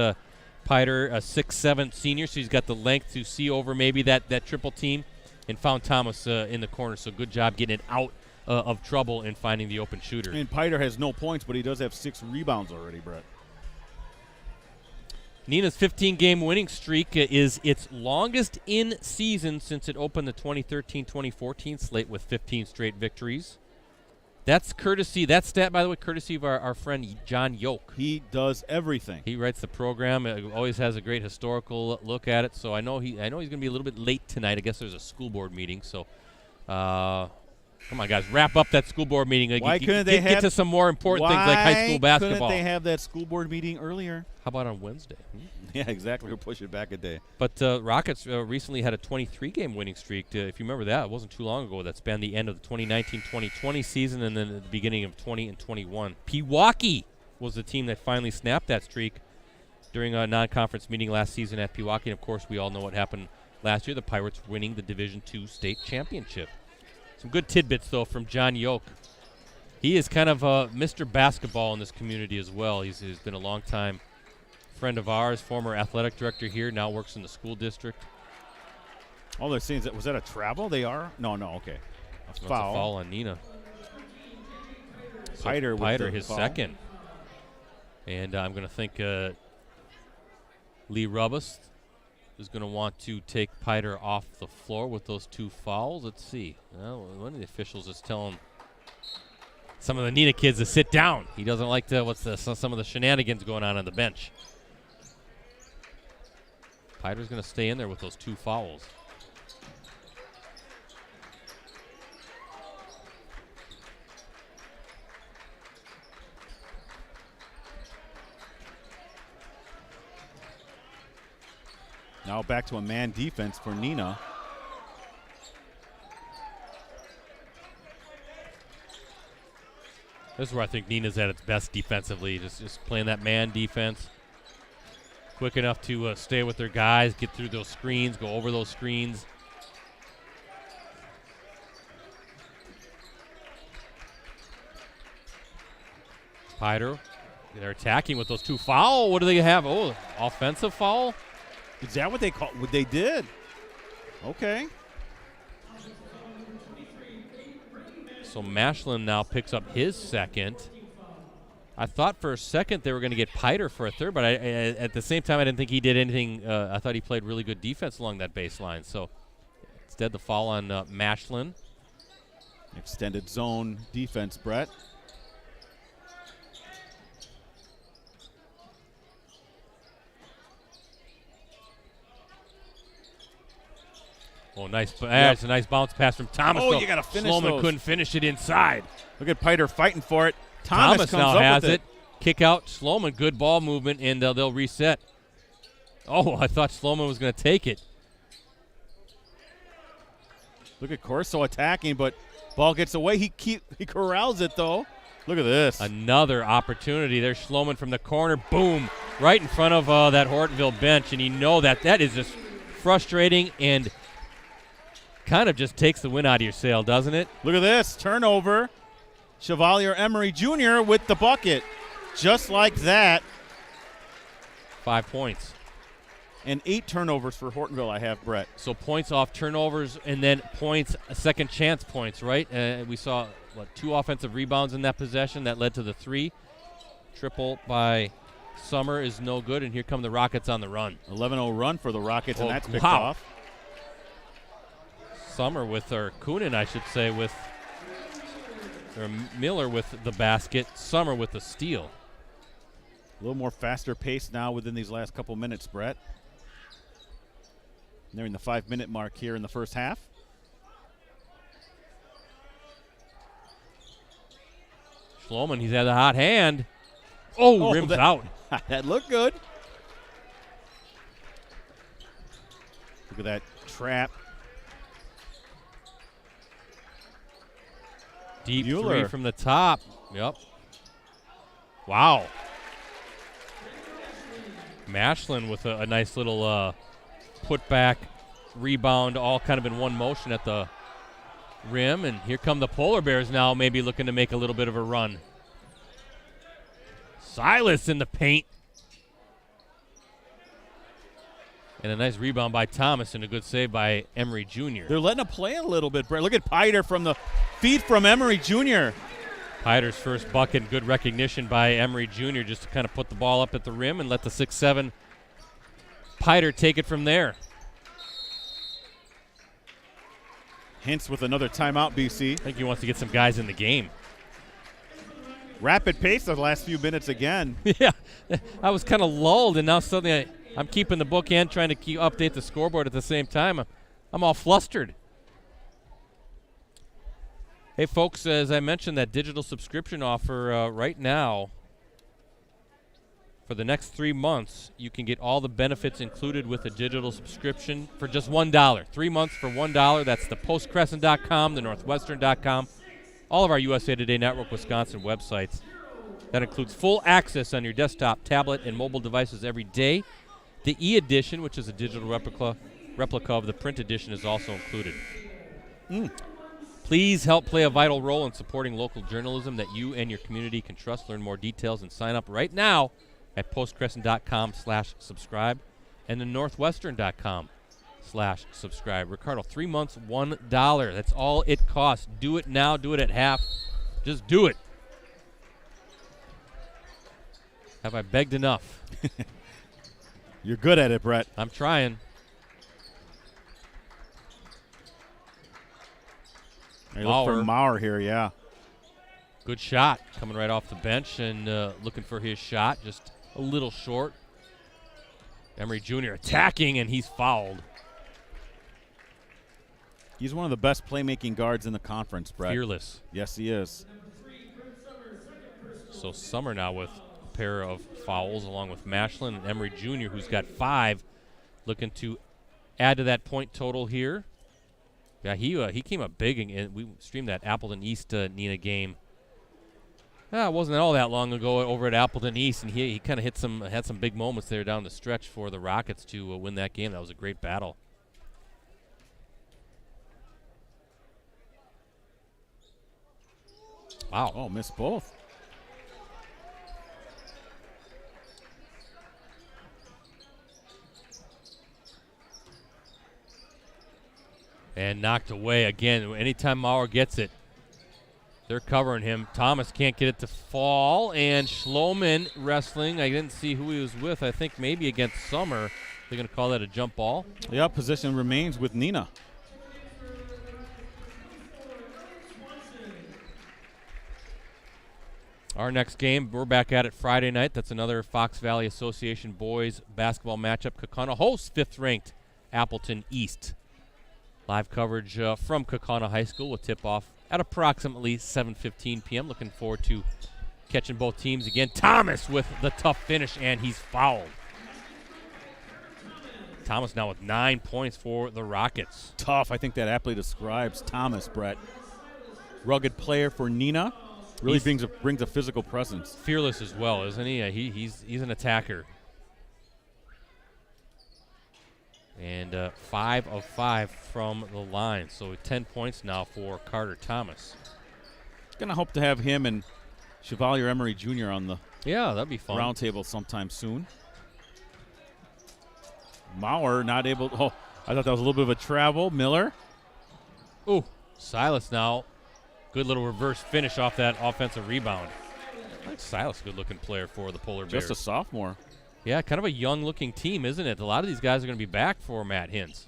Piter, a 6'7" senior, so he's got the length to see over maybe that triple team, and found Thomas in the corner. So good job getting it out of trouble and finding the open shooter.
And Piter has no points, but he does have 6 rebounds already, Brett.
Neenah's 15-game winning streak is its longest in season since it opened the 2013-2014 slate with 15 straight victories. That's courtesy, that stat, by the way, courtesy of our friend John Yoke.
He does everything.
He writes the program, always has a great historical look at it. So I know he's going to be a little bit late tonight. I guess there's a school board meeting. So, come on, guys, wrap up that school board meeting.
Why couldn't they
get to some more important things like high school basketball?
Why couldn't they have that school board meeting earlier?
How about on Wednesday?
Yeah, exactly. We'll push it back a day.
But Rockets recently had a 23-game winning streak. If you remember that, it wasn't too long ago. That spanned the end of the 2019-2020 season and then at the beginning of 20 and 21. Pewaukee was the team that finally snapped that streak during a non-conference meeting last season at Pewaukee. And, of course, we all know what happened last year, the Pirates winning the Division II state championship. Some good tidbits, though, from John Yoke. He is kind of Mr. Basketball in this community as well. He's been a long-time friend of ours, former athletic director here, now works in the school district.
All they're saying is was that a travel? They are? No, okay.
That's a foul on Neenah. So
Piter
his
foul.
Second. And I'm going to think Lee Rubus is going to want to take Piter off the floor with those 2 fouls. Let's see. Well, one of the officials is telling some of the Neenah kids to sit down. He doesn't like some of the shenanigans going on the bench. Piter's going to stay in there with those 2 fouls.
Now back to a man defense for Neenah.
This is where I think Neenah's at its best defensively, just playing that man defense. Quick enough to stay with their guys, get through those screens, go over those screens. Piter, they're attacking with those 2 foul. What do they have? Oh, offensive foul?
Is that what they call? What they did? Okay.
So Mashlin now picks up his second. I thought for a second they were going to get Piter for a third, but at the same time I didn't think he did anything. I thought he played really good defense along that baseline. So instead the foul on Mashlin.
Extended zone defense, Brett.
Oh, nice. It's a nice bounce pass from Thomas.
Oh, you got to finish
Sloman
those.
couldn't finish it inside.
Look at Piter fighting for it. Thomas comes
now
up
has
with
it. Kick out. Sloman, good ball movement, and they'll reset. Oh, I thought Sloman was going to take it.
Look at Corso attacking, but ball gets away. He corrals it, though. Look at this.
Another opportunity. There's Sloman from the corner. Boom. Right in front of that Hortonville bench, and you know that is just frustrating and kind of just takes the wind out of your sail, doesn't it?
Look at this. Turnover. Chevalier Emery Jr. with the bucket. Just like that.
5 points.
And 8 turnovers for Hortonville, I have, Brett.
So points off turnovers and then points, second chance points, right? We saw, 2 offensive rebounds in that possession. That led to the 3. Triple by Summer is no good, and here come the Rockets on the run.
11-0 run for the Rockets, and that's picked
wow.
off.
Summer or Kunin, I should say, or Miller with the basket, Summer with the steal.
A little more faster pace now within these last couple minutes, Brett. Nearing the 5-minute mark here in the first half.
Sloman, he's had a hot hand. Oh, rims out.
That looked good. Look at that trap.
Deep
Mueller.
3 from the top. Yep. Wow. Mashlin with a nice little put back rebound all kind of in one motion at the rim. And here come the Polar Bears now, maybe looking to make a little bit of a run. Silas in the paint. And a nice rebound by Thomas and a good save by Emery Jr.
They're letting it play a little bit, Brett. Look at Piter from the feed from Emery Jr.
Piter's first bucket, good recognition by Emery Jr. just to kind of put the ball up at the rim and let the 6'7" Piter take it from there.
Hintz with another timeout, BC.
I think he wants to get some guys in the game.
Rapid pace the last few minutes again.
Yeah, I was kind of lulled, and now suddenly I'm keeping the book and trying to update the scoreboard at the same time. I'm all flustered. Hey, folks, as I mentioned, that digital subscription offer right now, for the next 3 months, you can get all the benefits included with a digital subscription for just $1. 3 months for $1. That's the postcrescent.com, the northwestern.com, all of our USA Today Network Wisconsin websites. That includes full access on your desktop, tablet, and mobile devices every day. The e-edition, which is a digital replica of the print edition, is also included. Please help play a vital role in supporting local journalism that you and your community can trust. Learn more details and sign up right now at postcrescent.com/subscribe and the northwestern.com/subscribe. Ricardo, 3 months, $1. That's all it costs. Do it now. Do it at half. Just do it. Have I begged enough?
You're good at it, Brett.
I'm trying.
Hey, look for Maurer here, yeah.
Good shot coming right off the bench and looking for his shot. Just a little short. Emery Jr. attacking, and he's fouled.
He's one of the best playmaking guards in the conference, Brett.
Fearless.
Yes, he is.
So Summer now with a pair of fouls along with Mashlin and Emery Jr., who's got 5, looking to add to that point total here. Yeah, he came up big, and we streamed that Appleton East Neenah game. It wasn't all that long ago over at Appleton East, and he kind of had some big moments there down the stretch for the Rockets to win that game. That was a great battle. Wow.
Oh, missed both.
And knocked away again. Anytime Maurer gets it, they're covering him. Thomas can't get it to fall, and Schloman wrestling. I didn't see who he was with. I think maybe against Summer. They're going to call that a jump ball.
Yeah, possession remains with Neenah.
Our next game, we're back at it Friday night. That's another Fox Valley Association boys basketball matchup. Kaukauna hosts 5th-ranked Appleton East. Live coverage from Kaukauna High School will tip off at approximately 7:15 p.m. Looking forward to catching both teams again. Thomas with the tough finish, and he's fouled. Thomas now with 9 points for the Rockets.
Tough. I think that aptly describes Thomas, Brett. Rugged player for Neenah. Really brings a physical presence.
Fearless as well, isn't he? He's an attacker. And 5 of 5 from the line. So 10 points now for Carter Thomas.
Gonna hope to have him and Chevalier Emery Jr. on the
that'd be fun.
round table sometime soon. Maurer not able. Oh, I thought that was a little bit of a travel. Miller.
Ooh, Silas now. Good little reverse finish off that offensive rebound. I think Silas, a good-looking player for the Polar Bears.
Just a sophomore.
Yeah, kind of a young-looking team, isn't it? A lot of these guys are going to be back for Matt Hintz.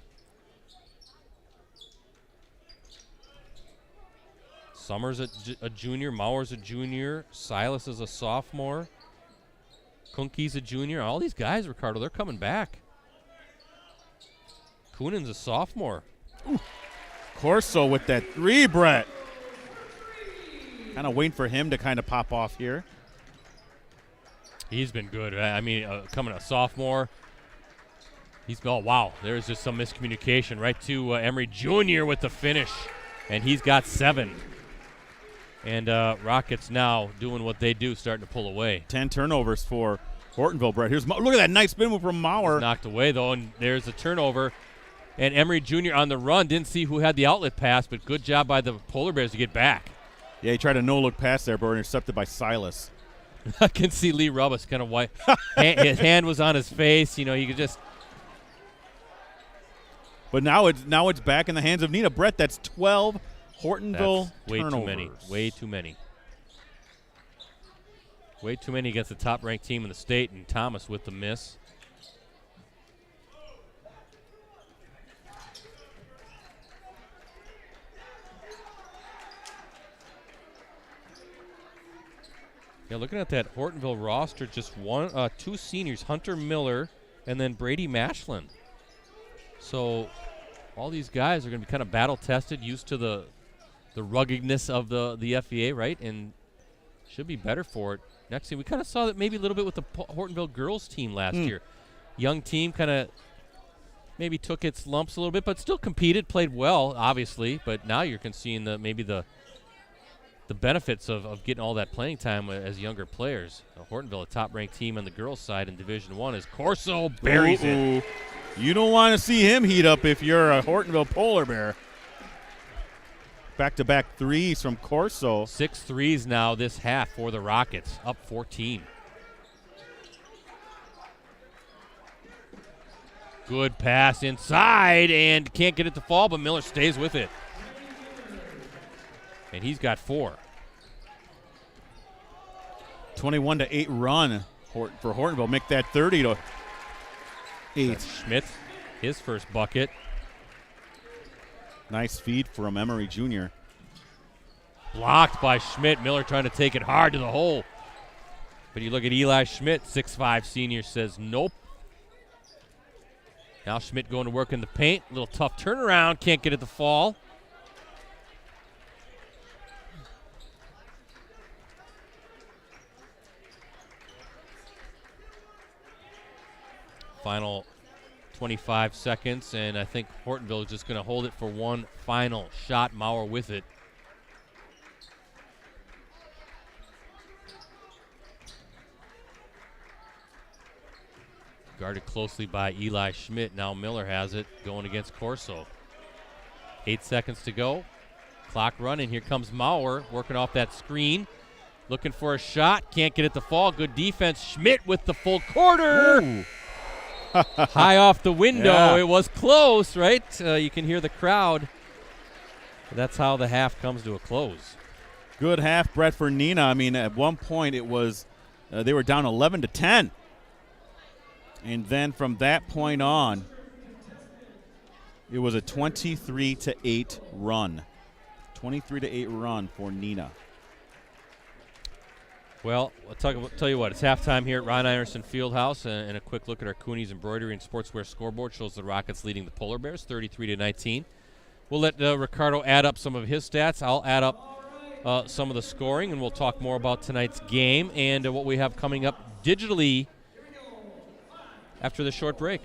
Summers a junior, Maurer's a junior, Silas is a sophomore, Kunke's a junior. All these guys, Ricardo, they're coming back. Coonan's a sophomore.
Ooh. Corso with that 3, Brett. Kind of waiting for him to kind of pop off here.
He's been good. I mean, coming a sophomore. Wow. There's just some miscommunication right to Emery Jr. with the finish, and he's got 7. And Rockets now doing what they do, starting to pull away.
10 turnovers for Hortonville, Brett. Look at that nice spin move from Maurer.
Knocked away, though, and there's a turnover. And Emery Jr. on the run, didn't see who had the outlet pass, but good job by the Polar Bears to get back.
Yeah, he tried a no-look pass there, but intercepted by Silas.
I can see Lee Rubbis kind of white. His hand was on his face. You could just.
But now it's back in the hands of Neenah. Brett, that's 12 Hortonville
way
turnovers.
too many. Way too many. Way too many against the top-ranked team in the state, and Thomas with the miss. Yeah, looking at that Hortonville roster, just two seniors, Hunter Miller and then Brady Mashlin. So all these guys are going to be kind of battle-tested, used to the ruggedness of the FEA, right? And should be better for it. Next thing, we kind of saw that maybe a little bit with the Hortonville girls team last year. Young team kind of maybe took its lumps a little bit, but still competed, played well, obviously. But now you're seeing maybe the benefits of getting all that playing time as younger players. Hortonville, a top-ranked team on the girls' side in Division I, as Corso buries it.
You don't want to see him heat up if you're a Hortonville Polar Bear. Back-to-back threes from Corso.
6 threes now this half for the Rockets, up 14. Good pass inside, and can't get it to fall, but Miller stays with it. And he's got 4.
21-8 run for Hortonville. Make that 30-8.
Schmidt, his first bucket.
Nice feed from Emery Jr.
Blocked by Schmidt. Miller trying to take it hard to the hole. But you look at Eli Schmidt, 6'5 senior, says nope. Now Schmidt going to work in the paint. A little tough turnaround. Can't get it to fall. Final 25 seconds, and I think Hortonville is just going to hold it for one final shot. Maurer with it. Guarded closely by Eli Schmidt. Now Miller has it, going against Corso. 8 seconds to go. Clock running. Here comes Maurer, working off that screen. Looking for a shot. Can't get it to fall. Good defense. Schmidt with the full quarter. High off the window.
Yeah.
It was close, right? You can hear the crowd. That's how the half comes to a close.
Good half, Brett, for Neenah. I mean, at one point it was they were down 11-10. And then from that point on, it was a 23-8 run. 23-8 run for Neenah.
Well, I'll tell you what, it's halftime here at Ron Einerson Fieldhouse, and a quick look at our Coonies Embroidery and Sportswear scoreboard shows the Rockets leading the Polar Bears 33-19. We'll let Ricardo add up some of his stats. I'll add up some of the scoring, and we'll talk more about tonight's game and what we have coming up digitally after the short break.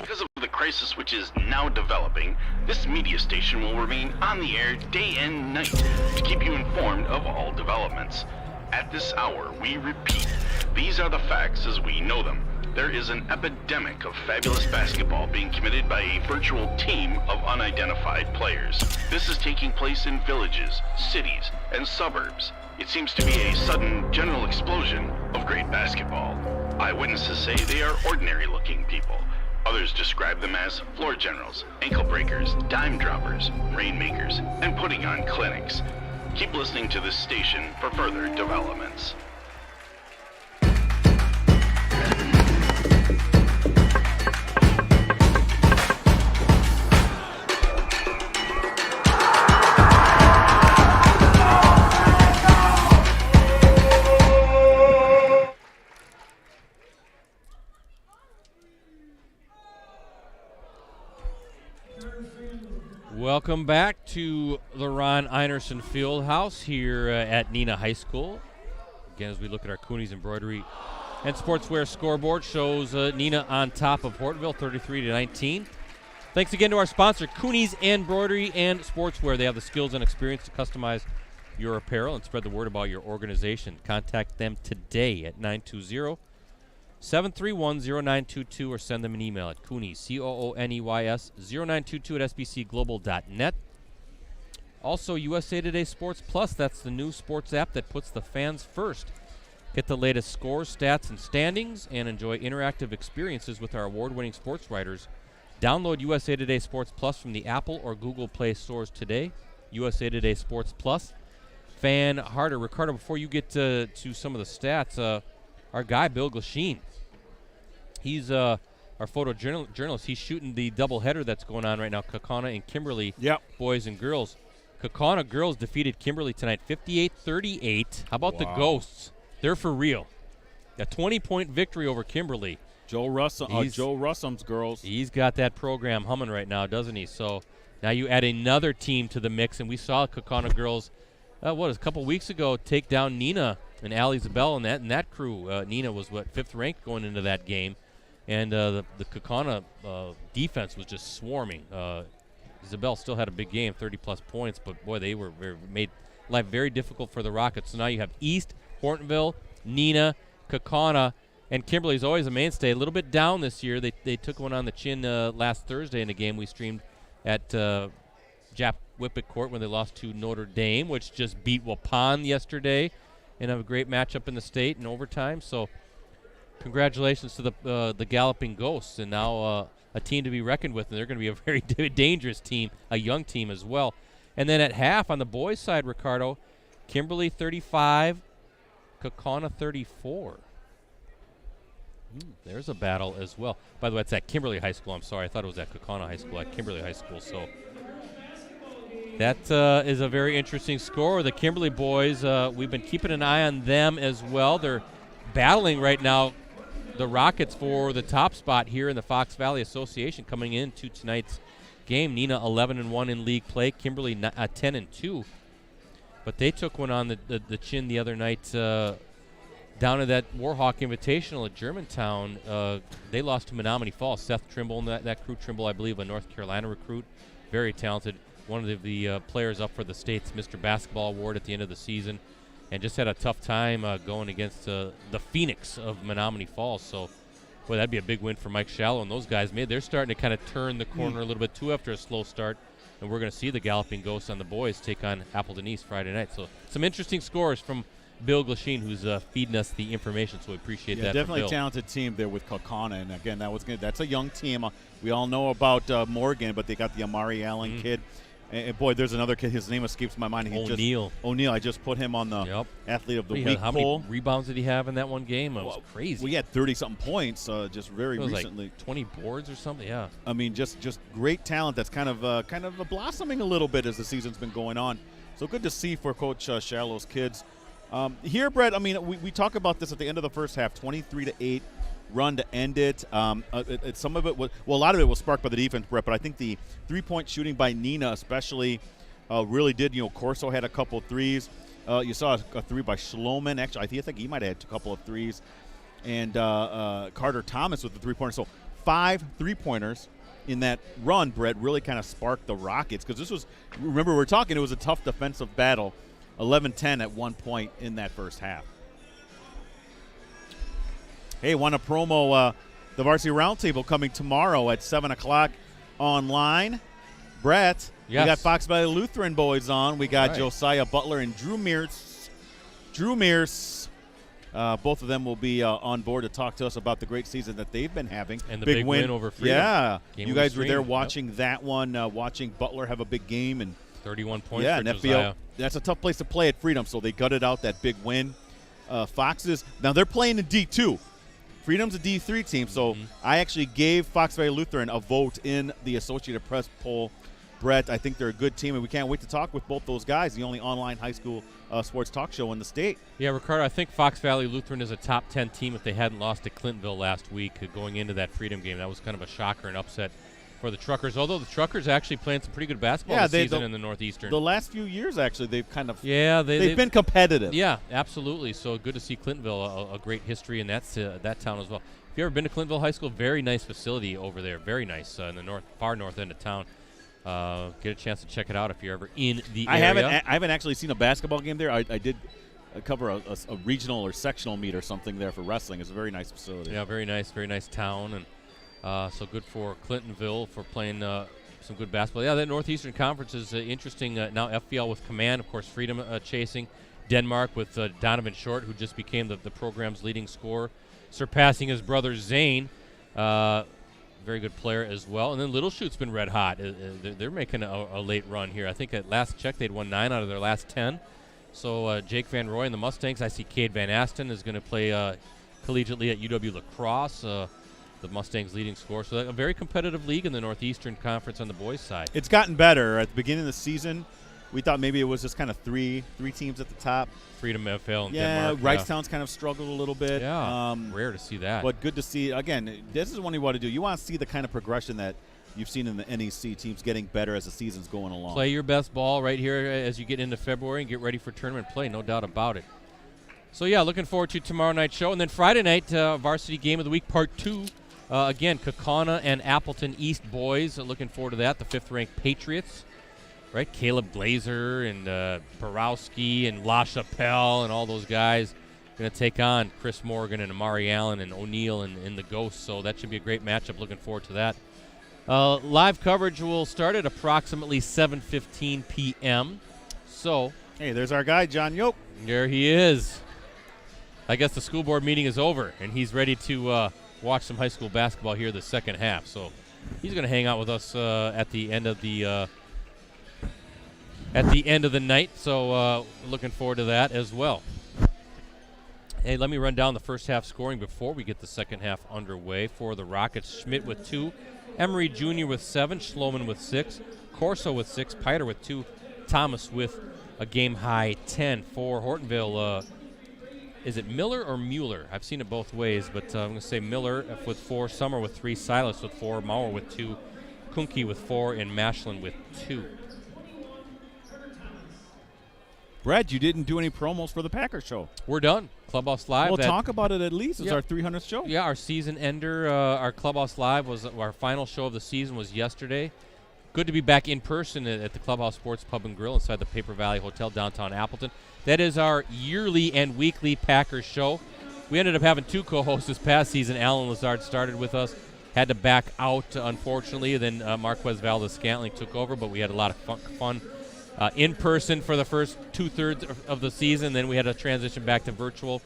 Because of the crisis which is now developing, this media station will remain on the air day and night to keep you informed of all developments. At this hour, we repeat, these are the facts as we know them. There is an epidemic of fabulous basketball being committed by a virtual team of unidentified players. This is taking place in villages, cities, and suburbs. It seems to be a sudden general explosion of great basketball. Eyewitnesses say they are ordinary-looking people. Others describe them as floor generals, ankle breakers, dime droppers, rainmakers, and putting on clinics. Keep listening to this station for further developments.
Welcome back to the Ron Einerson Fieldhouse here at Neenah High School. Again, as we look at our Coonies Embroidery and Sportswear scoreboard, shows Neenah on top of Hortonville, 33-19. Thanks again to our sponsor, Coonies Embroidery and Sportswear. They have the skills and experience to customize your apparel and spread the word about your organization. Contact them today at 731-0922, or send them an email at Cooney, COONEYS, 0922 at sbcglobal.net. Also, USA Today Sports Plus, that's the new sports app that puts the fans first. Get the latest scores, stats, and standings, and enjoy interactive experiences with our award-winning sports writers. Download USA Today Sports Plus from the Apple or Google Play stores today. USA Today Sports Plus. Fan harder. Ricardo, before you get to some of the stats, our guy, Bill Glasheen, he's our photojournalist. He's shooting the doubleheader that's going on right now, Kaukauna and Kimberly, boys and girls. Kaukauna girls defeated Kimberly tonight, 58-38. How about the Ghosts? They're for real. A 20-point victory over Kimberly.
Joe Russum's girls.
He's got that program humming right now, doesn't he? So now you add another team to the mix, and we saw Kaukauna girls, a couple weeks ago, take down Neenah and Allie Zabel and that crew. Neenah was, fifth ranked going into that game, and the Kaukauna defense was just swarming. Zabel still had a big game, 30-plus points, but, boy, they made life very difficult for the Rockets. So now you have East, Hortonville, Neenah, Kaukauna, and Kimberly's always a mainstay. A little bit down this year. They took one on the chin last Thursday in a game we streamed at Jap Whippet Court when they lost to Notre Dame, which just beat Waupun yesterday in a great matchup in the state in overtime. So congratulations to the Galloping Ghosts, and now a team to be reckoned with, and they're going to be a very dangerous team, a young team as well. And then at half on the boys' side, Ricardo, Kimberly 35, Kaukauna 34. There's a battle as well. By the way, it's at Kimberly High School. I'm sorry. I thought it was at Kaukauna High School, at Kimberly High School. So that is a very interesting score. The Kimberly boys, we've been keeping an eye on them as well. They're battling right now, the Rockets, for the top spot here in the Fox Valley Association coming into tonight's game. Neenah 11-1 in league play. Kimberly 10-2. But they took one on the chin the other night down at that Warhawk Invitational at Germantown. They lost to Menominee Falls. Seth Trimble and that crew, Trimble, I believe, a North Carolina recruit, very talented. One of the players up for the state's Mr. Basketball Award at the end of the season, and just had a tough time going against the Phoenix of Menominee Falls. So, boy, that'd be a big win for Mike Shallow and those guys. They're starting to kind of turn the corner a little bit, too, after a slow start. And we're going to see the Galloping Ghosts on the boys take on Appleton East Friday night. So some interesting scores from Bill Glasheen, who's feeding us the information, so we appreciate that.
Definitely
a
talented team there with Kaukauna, and again, that's a young team. We all know about Morgan, but they got the Amari Allen kid. And boy, there's another kid. His name escapes my mind.
O'Neal.
I just put him on the Athlete of the Week
How
poll.
many rebounds did he have in that one game? It was crazy.
We had 30-something points just very recently.
Like 20 boards or something. Yeah.
I mean, just great talent. That's kind of blossoming a little bit as the season's been going on. So good to see for Coach Shallow's kids. Here, Brett. I mean, we talk about this at the end of the first half. 23-8. Run to end it. Some of it was, a lot of it was sparked by the defense, Brett, but I think the three-point shooting by Neenah especially really did. Corso had a couple of threes. You saw a three by Schloman. Actually, I think he might have had a couple of threes. And Carter Thomas with the three-pointer. So 5 3-pointers in that run, Brett, really kind of sparked the Rockets. Because this was, remember we were talking, it was a tough defensive battle. 11-10 at one point in that first half. Hey, want to promo the Varsity Roundtable coming tomorrow at 7 o'clock online. Brett,
yes.
We got Fox Valley Lutheran boys on. We got Josiah Butler and Drew Mears. Both of them will be on board to talk to us about the great season that they've been having.
And the big win over Freedom.
Yeah. You guys were there watching that one, watching Butler have a big game. And
31 points
for
Josiah.
FBL, that's a tough place to play at Freedom, so they gutted out that big win. Foxes, now they're playing in D2. Freedom's a D3 team, so I actually gave Fox Valley Lutheran a vote in the Associated Press poll. Brett, I think they're a good team, and we can't wait to talk with both those guys, the only online high school sports talk show in the state.
Yeah, Ricardo, I think Fox Valley Lutheran is a top 10 team if they hadn't lost to Clintonville last week going into that Freedom game. That was kind of a shocker and upset for the Truckers, although the Truckers actually playing some pretty good basketball this season in the Northeastern.
The last few years, actually, they've kind of
they've
been competitive.
Yeah, absolutely. So good to see Clintonville, a great history in that town as well. If you've ever been to Clintonville High School, very nice facility over there, very nice in the far north end of town. Get a chance to check it out if you're ever in the area.
I haven't actually seen a basketball game there. I did cover a regional or sectional meet or something there for wrestling. It's a very nice facility.
Yeah, very nice town, and so good for Clintonville for playing some good basketball. Yeah, that Northeastern Conference is interesting. Now FPL with Command, of course, Freedom chasing. Denmark with Donovan Short, who just became the program's leading scorer, surpassing his brother Zane. Very good player as well. And then Little Shoot's been red hot. They're making a late run here. I think at last check they'd won 9 out of their last 10. So Jake Van Roy and the Mustangs. I see Cade Van Asten is going to play collegiately at UW La Crosse, the Mustangs' leading scorer. So a very competitive league in the Northeastern Conference on the boys' side.
It's gotten better. At the beginning of the season, we thought maybe it was just kind of three teams at the top.
Freedom FL and
yeah,
Denmark.
Wrightstown's kind of struggled a little bit.
Yeah, rare to see that.
But good to see. Again, this is what you want to do. You want to see the kind of progression that you've seen in the NEC teams getting better as the season's going along.
Play your best ball right here as you get into February and get ready for tournament play, no doubt about it. So, yeah, looking forward to tomorrow night's show. And then Friday night, Varsity Game of the Week, Part 2. Again, Kaukauna and Appleton East boys. Looking forward to that. The 5th-ranked Patriots. Right, Caleb Glazer and Borowski and La Chapelle and all those guys going to take on Chris Morgan and Amari Allen and O'Neill and the Ghosts. So that should be a great matchup. Looking forward to that. Live coverage will start at approximately 7:15 p.m. So,
hey, there's our guy, John Yoke.
There he is. I guess the school board meeting is over, and he's ready to watch some high school basketball here the second half. So he's going to hang out with us at the end of the night, so looking forward to that as well. Hey, let me run down the first half scoring before we get the second half underway. For the Rockets, Schmidt with 2, Emery Jr. with 7, Schloman with 6, Corso with 6, Piter with 2, Thomas with a game-high 10. For Hortonville, is it Miller or Mueller? I've seen it both ways, but I'm going to say Miller with 4, Summer with 3, Silas with 4, Maurer with 2, Kunke with 4, and Mashlin with 2.
Brad, you didn't do any promos for the Packers show.
We're done. Clubhouse Live.
Well, talk about it at least. It's our 300th show.
Yeah, our season ender, our Clubhouse Live was our final show of the season was yesterday. Good to be back in person at the Clubhouse Sports Pub and Grill inside the Paper Valley Hotel downtown Appleton. That is our yearly and weekly Packers show. We ended up having 2 co-hosts this past season. Alan Lazard started with us, had to back out, unfortunately. Then Marquez Valdez-Scantling took over, but we had a lot of fun. In person for the first 2/3 of the season. Then we had to transition back to virtual.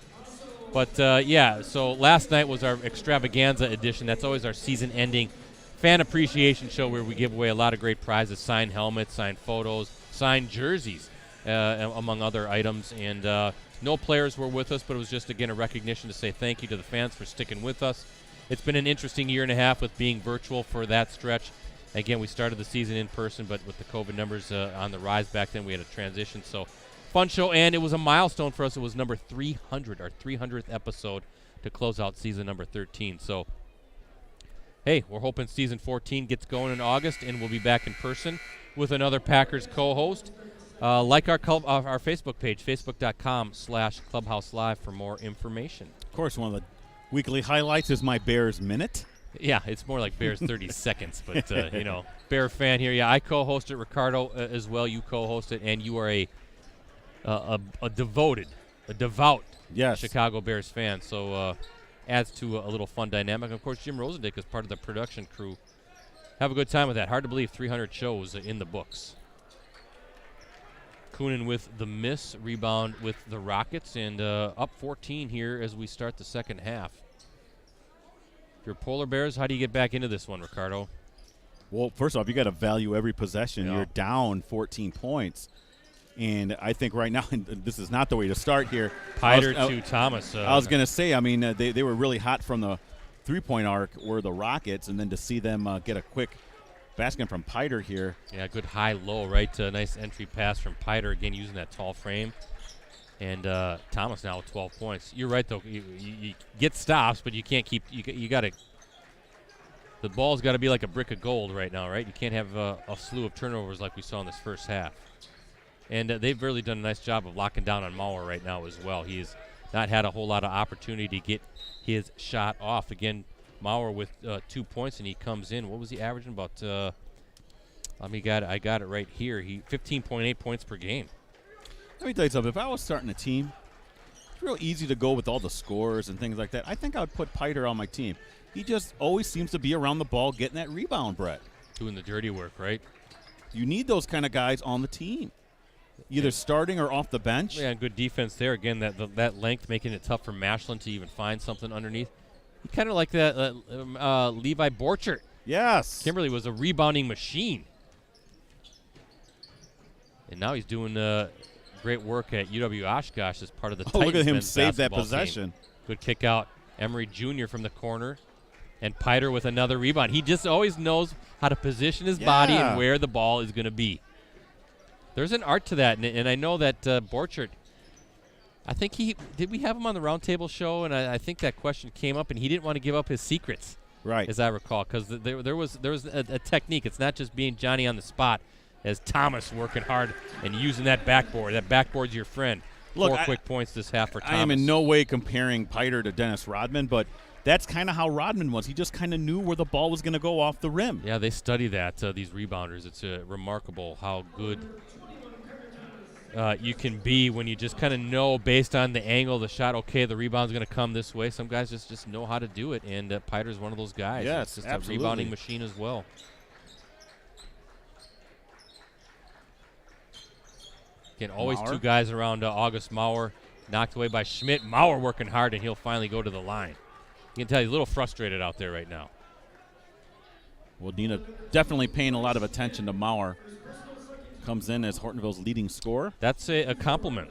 But, so last night was our extravaganza edition. That's always our season-ending fan appreciation show where we give away a lot of great prizes, signed helmets, signed photos, signed jerseys, among other items. And no players were with us, but it was just, again, a recognition to say thank you to the fans for sticking with us. It's been an interesting year and a half with being virtual for that stretch. Again, we started the season in person, but with the COVID numbers on the rise back then, we had a transition. So, fun show, and it was a milestone for us. It was number 300, our 300th episode to close out season number 13. So, hey, we're hoping season 14 gets going in August, and we'll be back in person with another Packers co-host. Like our Facebook page, facebook.com/Clubhouse Live for more information.
Of course, one of the weekly highlights is my Bears Minute.
Yeah, it's more like Bears 30 seconds, but, Bear fan here. Yeah, I co-host it, Ricardo as well. You co-host it, and you are a devout Chicago Bears fan. So adds to a little fun dynamic. And of course, Jim Rosandick is part of the production crew. Have a good time with that. Hard to believe 300 shows in the books. Coonan with the miss, rebound with the Rockets, and up 14 here as we start the second half. Your Polar Bears, how do you get back into this one, Ricardo?
Well, first off, you got to value every possession.
Yeah.
You're down 14 points. And I think right now, this is not the way to start here.
Piter to Thomas.
I was going to say, they were really hot from the three-point arc were the Rockets, and then to see them get a quick basket from Piter here.
Yeah, good high-low, right? Nice entry pass from Piter, again, using that tall frame. And Thomas now with 12 points. You're right, though. You get stops, but you can't keep – you got to – the ball's got to be like a brick of gold right now, right? You can't have a slew of turnovers like we saw in this first half. And they've really done a nice job of locking down on Maurer right now as well. He's not had a whole lot of opportunity to get his shot off. Again, Maurer with 2 points, and he comes in. What was he averaging? About I got it right here. He 15.8 points per game.
Let me tell you something. If I was starting a team It's real easy to go with all the scores and things like that. I think I would put Piter on my team. He just always seems to be around the ball getting that rebound, Brett.
Doing the dirty work, right?
You need those kind of guys on the team, either starting or off the bench.
Yeah, good defense there. Again, that length making it tough for Mashland to even find something underneath. He kind of like that Levi Borchert.
Yes.
Kimberly was a rebounding machine. And now he's doing great work at UW Oshkosh as part of the Titans.
Look at him
men's
save that
basketball
possession.
team. Good kick out. Emery Jr. from the corner. And Piter with another rebound. He just always knows how to position his body and where the ball is going to be. There's an art to that, and I know that Borchert, I think did we have him on the roundtable show? And I think that question came up, and he didn't want to give up his secrets,
right?
As I recall, because there was a technique. It's not just being Johnny on the spot, as Thomas working hard and using that backboard. That backboard's your friend.
Look,
4 quick points this half for Thomas.
I am in no way comparing Piter to Dennis Rodman, but that's kind of how Rodman was. He just kind of knew where the ball was going to go off the rim.
Yeah, they study that, these rebounders. It's remarkable how good you can be when you just kind of know based on the angle of the shot, okay, the rebound's going to come this way. Some guys just know how to do it, and Piter's one of those guys.
Yes,
it's just
absolutely.
a rebounding machine as well. Again, always
Maurer.
two guys around August Maurer, knocked away by Schmidt. Maurer working hard, and he'll finally go to the line. You can tell he's a little frustrated out there right now.
Well, Neenah definitely paying a lot of attention to Maurer. Comes in as Hortonville's leading scorer.
That's a compliment,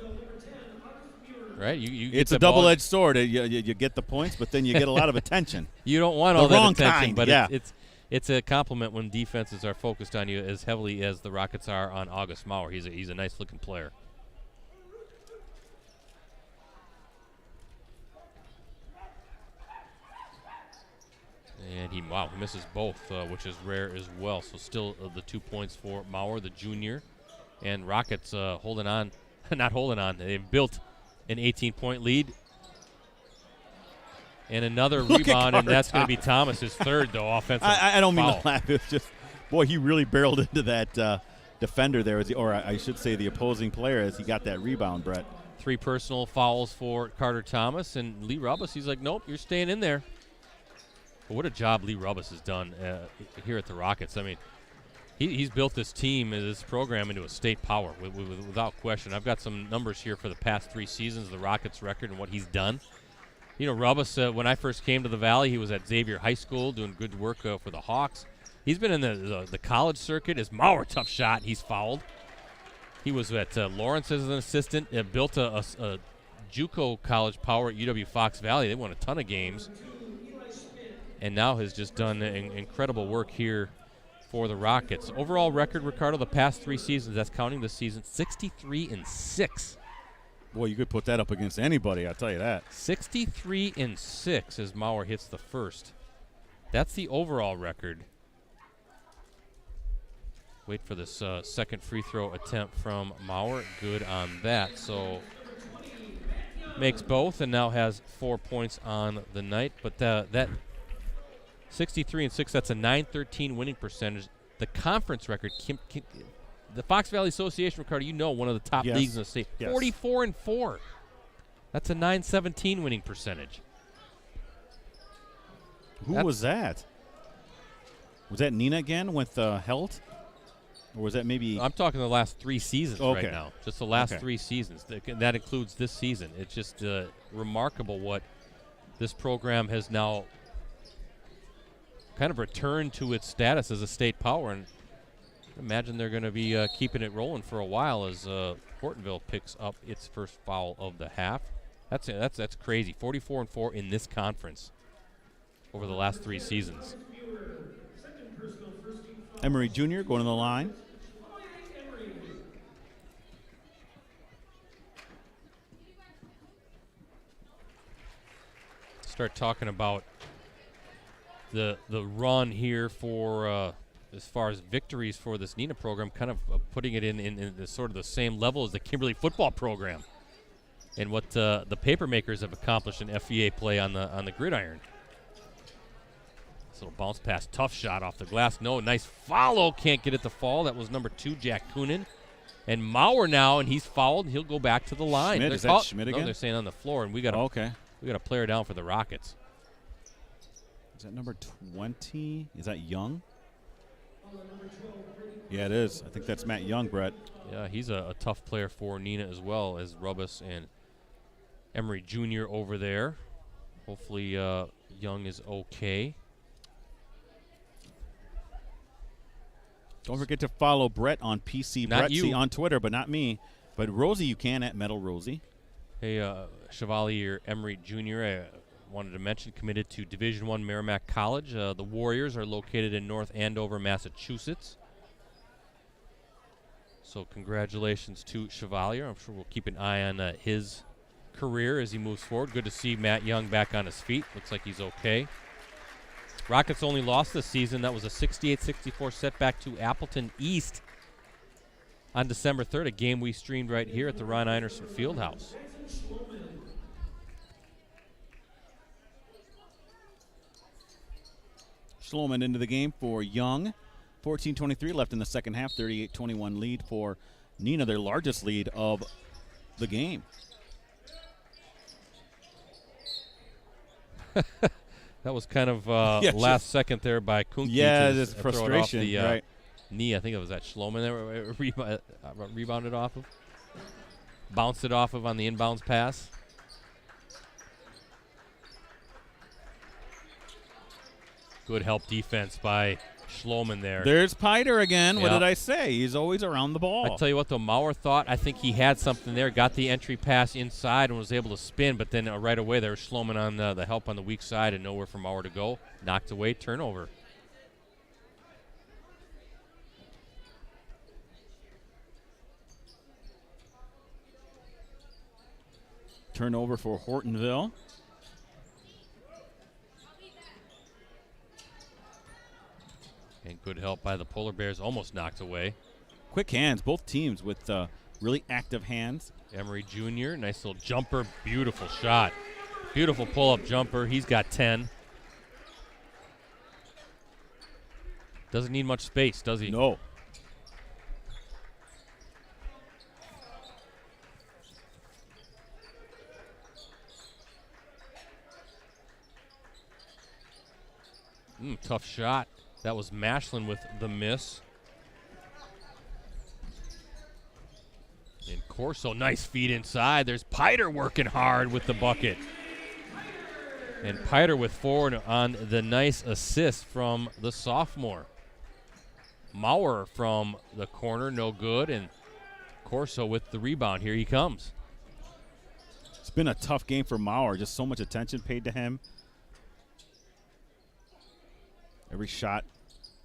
right?
It's a double-edged sword. You get the points, but then you get a lot of attention.
You don't want all
the
that
wrong
attention,
kind,
but
yeah.
it's a compliment when defenses are focused on you as heavily as the Rockets are on August Maurer. He's a nice-looking player. And he misses both, which is rare as well. So still the 2 points for Maurer, the junior. And Rockets holding on. Not holding on. They've built an 18-point lead. And another rebound, and that's going to be Thomas's third, though, offensive
I don't mean
foul.
to laugh. It's just, boy, he really barreled into that defender there, or I should say the opposing player as he got that rebound, Brett.
3 personal fouls for Carter Thomas. And Lee Rubbis, he's like, nope, you're staying in there. But what a job Lee Rubbis has done here at the Rockets. I mean, he's built this team, this program, into a state power without question. I've got some numbers here for the past 3 seasons, the Rockets' record and what he's done. You know, Rubbis, when I first came to the Valley, he was at Xavier High School doing good work for the Hawks. He's been in the college circuit. His Maurer, tough shot, he's fouled. He was at Lawrence as an assistant, built a JUCO college power at UW Fox Valley. They won a ton of games. And now has just done incredible work here for the Rockets. Overall record, Ricardo, the past 3 seasons, that's counting this season, 63-6.
Boy, you could put that up against anybody, I'll tell you that.
63-6 as Maurer hits the first. That's the overall record. Wait for this second free throw attempt from Maurer. Good on that. So makes both and now has 4 points on the night. But that 63-6, that's a .913 winning percentage. The conference record, the Fox Valley Association, Ricardo, you know, one of the top leagues in the state.
Yes.
44-4. That's a .917 winning percentage.
Who was that? Was that Neenah again with Helt? Or was that maybe?
I'm talking the last 3 seasons right now. Just the last 3 seasons. That includes this season. It's just remarkable what this program has now kind of returned to its status as a state power. And I imagine they're going to be keeping it rolling for a while as Hortonville picks up its first foul of the half. That's crazy. 44-4 in this conference over the last 3 seasons.
Emery Jr. going to the line.
Start talking about the run here for as far as victories for this Neenah program, kind of putting it in the sort of the same level as the Kimberly football program and what the Papermakers have accomplished in FVA play on the gridiron. This little bounce pass, tough shot off the glass. No, nice follow. Can't get it to fall. That was number 2, Jack Coonan. And Maurer now, and he's fouled, and he'll go back to the line.
Schmidt, is that Schmidt again?
No, they're saying on the floor, and we got a player down for the Rockets.
Is that number 20? Is that Young? Yeah, it is. I think that's Matt Young, Brett.
Yeah, he's a tough player for Neenah as well as Rubbis and Emery Jr. over there. Hopefully Young is okay.
Don't forget to follow Brett on PC Brettsy on Twitter, but not me. But Rosie, you can at Metal Rosie.
Hey, Chevalier Emery Jr., I wanted to mention, committed to Division I Merrimack College. The Warriors are located in North Andover, Massachusetts. So congratulations to Chevalier. I'm sure we'll keep an eye on his career as he moves forward. Good to see Matt Young back on his feet. Looks like he's okay. Rockets only lost this season. That was a 68-64 setback to Appleton East on December 3rd, a game we streamed right here at the Ron Einerson Fieldhouse.
Schloman into the game for Young. 14:23 left in the second half. 38-21 lead for Neenah, their largest lead of the game.
That was kind of last second there by Kuhnke.
Yeah, this frustration, right.
Knee, I think it was that Schloman there rebounded off of. Bounced it off of on the inbounds pass. Good help defense by Schloman there.
There's Piter again.
Yep.
What did I say? He's always around the ball.
I tell you what, though, Maurer thought, I think he had something there, got the entry pass inside and was able to spin, but then right away there was Schloman on the help on the weak side and nowhere for Maurer to go. Knocked away, turnover.
Turnover for Hortonville.
And good help by the Polar Bears, almost knocked away.
Quick hands, both teams with really active hands.
Emery Jr., nice little jumper, beautiful shot. Beautiful pull-up jumper, he's got 10. Doesn't need much space, does he?
No.
Tough shot. That was Mashlin with the miss. And Corso, nice feed inside. There's Piter working hard with the bucket. And Piter with 4 on the nice assist from the sophomore. Maurer from the corner, no good. And Corso with the rebound. Here he comes.
It's been a tough game for Maurer. Just so much attention paid to him. Every shot,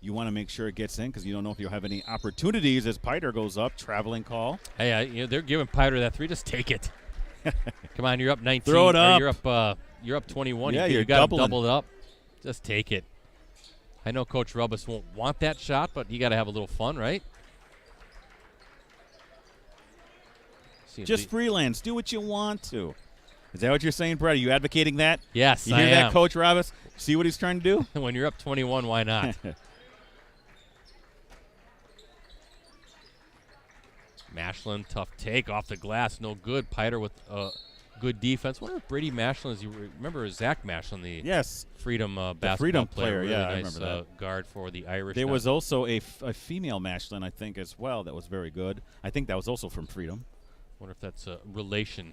you want to make sure it gets in because you don't know if you'll have any opportunities as Piter goes up. Traveling call.
Hey, they're giving Piter that 3. Just take it. Come on, you're up 19.
Throw it up.
You're up 21.
Yeah,
you got to double it up. Just take it. I know Coach Rubbis won't want that shot, but you got to have a little fun, right?
Just freelance. Do what you want to. Is that what you're saying, Brett? Are you advocating that?
Yes,
you hear that, Coach Rubbis? See what he's trying to do?
When you're up 21, why not? Mashlin, tough take off the glass, no good. Piter with good defense. I wonder if Brady Mashlin is. You remember Zach Mashlin, the Freedom basketball
Freedom
player.
Really
yeah,
I
nice
remember that.
Guard for the Irish.
There was also a female Mashlin, I think, as well. That was very good. I think that was also from Freedom.
Wonder if that's a relation.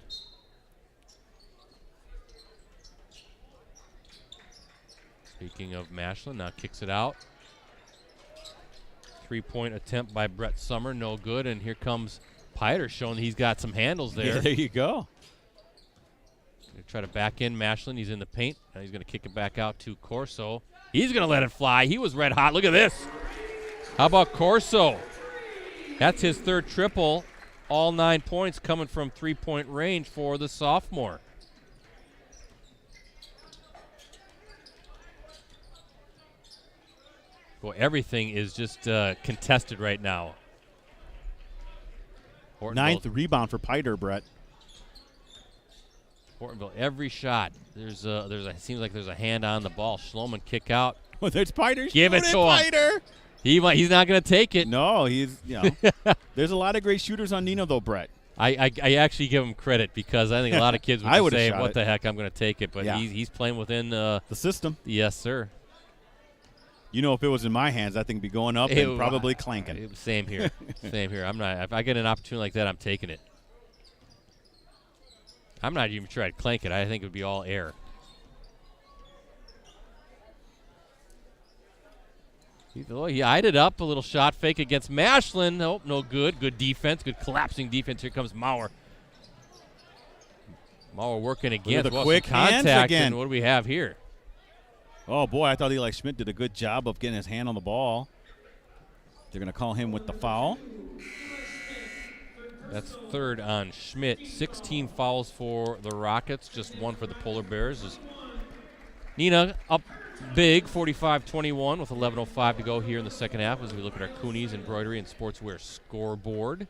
Speaking of Mashlin, now kicks it out. 3-point attempt by Brett Summer, no good. And here comes Piter showing he's got some handles there.
Yeah, there you go.
Gonna try to back in Mashlin. He's in the paint. Now he's going to kick it back out to Corso. He's going to let it fly. He was red hot. Look at this. How about Corso? That's his 3rd triple. All 9 points coming from 3-point range for the sophomore. Well, everything is just contested right now.
Ninth rebound for Piter, Brett.
Hortonville, every shot. Seems like there's a hand on the ball. Schloman kick out.
Oh, there's Piter.
Give it to him.
Piter.
He's not going to take it.
No, there's a lot of great shooters on Neenah, though, Brett.
I actually give him credit because I think a lot of kids would just say, what the heck, I'm going to take it. But he's playing within
the system.
Yes, sir.
If it was in my hands, I think it'd be going up and probably clanking.
Same here. Same here. If I get an opportunity like that, I'm taking it. I'm not even sure I'd clank it. I think it would be all air. He eyed it up. A little shot fake against Mashlin. Nope, no good. Good defense. Good collapsing defense. Here comes Maurer. Maurer working again.
The quick hands again.
What do we have here?
Oh, boy, I thought Eli Schmidt did a good job of getting his hand on the ball. They're going to call him with the foul.
That's third on Schmidt. 16 fouls for the Rockets, just one for the Polar Bears. As Neenah up big, 45-21 with 11:05 to go here in the second half as we look at our Coonies Embroidery and Sportswear scoreboard.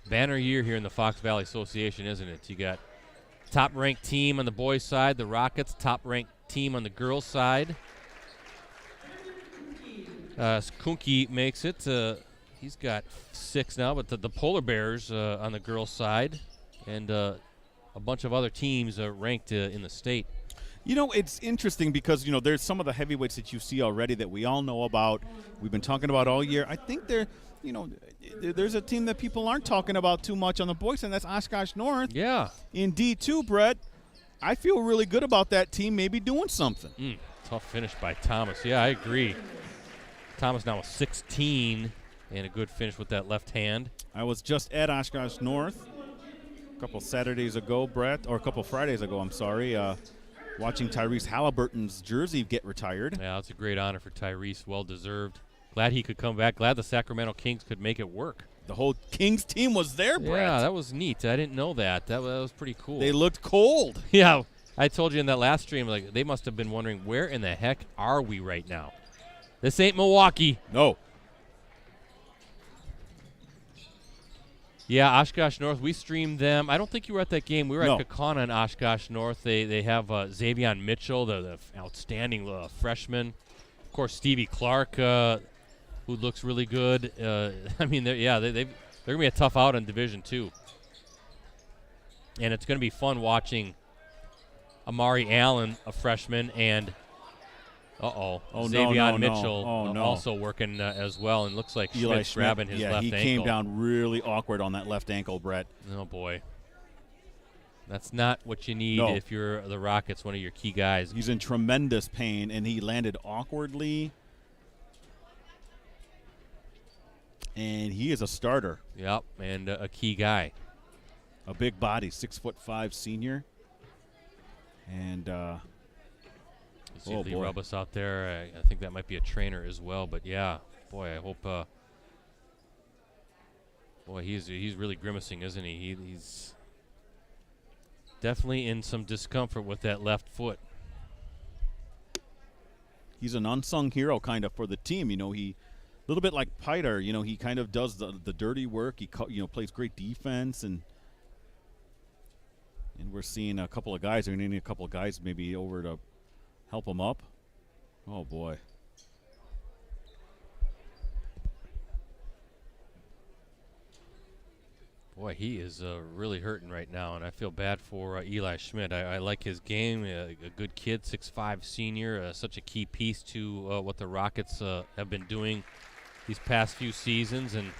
Banner year here in the Fox Valley Association, isn't it? You got top-ranked team on the boys' side, the Rockets, top-ranked team on the girls' side. Kunke makes it. He's got 6 now, but the Polar Bears on the girls' side and a bunch of other teams ranked in the state.
It's interesting because, there's some of the heavyweights that you see already that we all know about. We've been talking about all year. I think there's a team that people aren't talking about too much on the boys, and that's Oshkosh North.
Yeah.
In D2, Brett, I feel really good about that team maybe doing something.
Tough finish by Thomas. Yeah, I agree. Thomas now with 16 and a good finish with that left hand.
I was just at Oshkosh North a couple Saturdays ago, Brett, or a couple Fridays ago, I'm sorry, watching Tyrese Halliburton's jersey get retired.
Yeah, it's a great honor for Tyrese, well-deserved. Glad he could come back. Glad the Sacramento Kings could make it work.
The whole Kings team was there, Brett.
Yeah, that was neat. I didn't know that. That was pretty cool.
They looked cold.
Yeah, I told you in that last stream, they must have been wondering, where in the heck are we right now? This ain't Milwaukee.
No.
Yeah, Oshkosh North, we streamed them. I don't think you were at that game. We were at Kaukauna in Oshkosh North. They have Xavion Mitchell, the outstanding freshman. Of course, Stevie Clark, who looks really good. They're going to be a tough out in Division II. And it's going to be fun watching Amari Allen, a freshman, and Xavion Mitchell also working as well. And looks like Schmidt's grabbing his left ankle.
Yeah, he came down really awkward on that left ankle, Brett.
Oh, boy. That's not what you need if you're the Rockets, one of your key guys.
He's in tremendous pain, and he landed awkwardly. And he is a starter.
Yep, and a key guy.
A big body, 6'5" senior. And
see Lee Rubus out there. I think that might be a trainer as well. But yeah, boy, I hope. He's really grimacing, isn't he? He's definitely in some discomfort with that left foot.
He's an unsung hero kind of for the team. He a little bit like Piter. He kind of does the dirty work. He plays great defense and we're seeing a couple of guys. We're needing a couple of guys maybe over to help him up. Oh, boy.
Boy, he is really hurting right now, and I feel bad for Eli Schmidt. I like his game, a good kid, 6'5" senior, such a key piece to what the Rockets have been doing these past few seasons. And,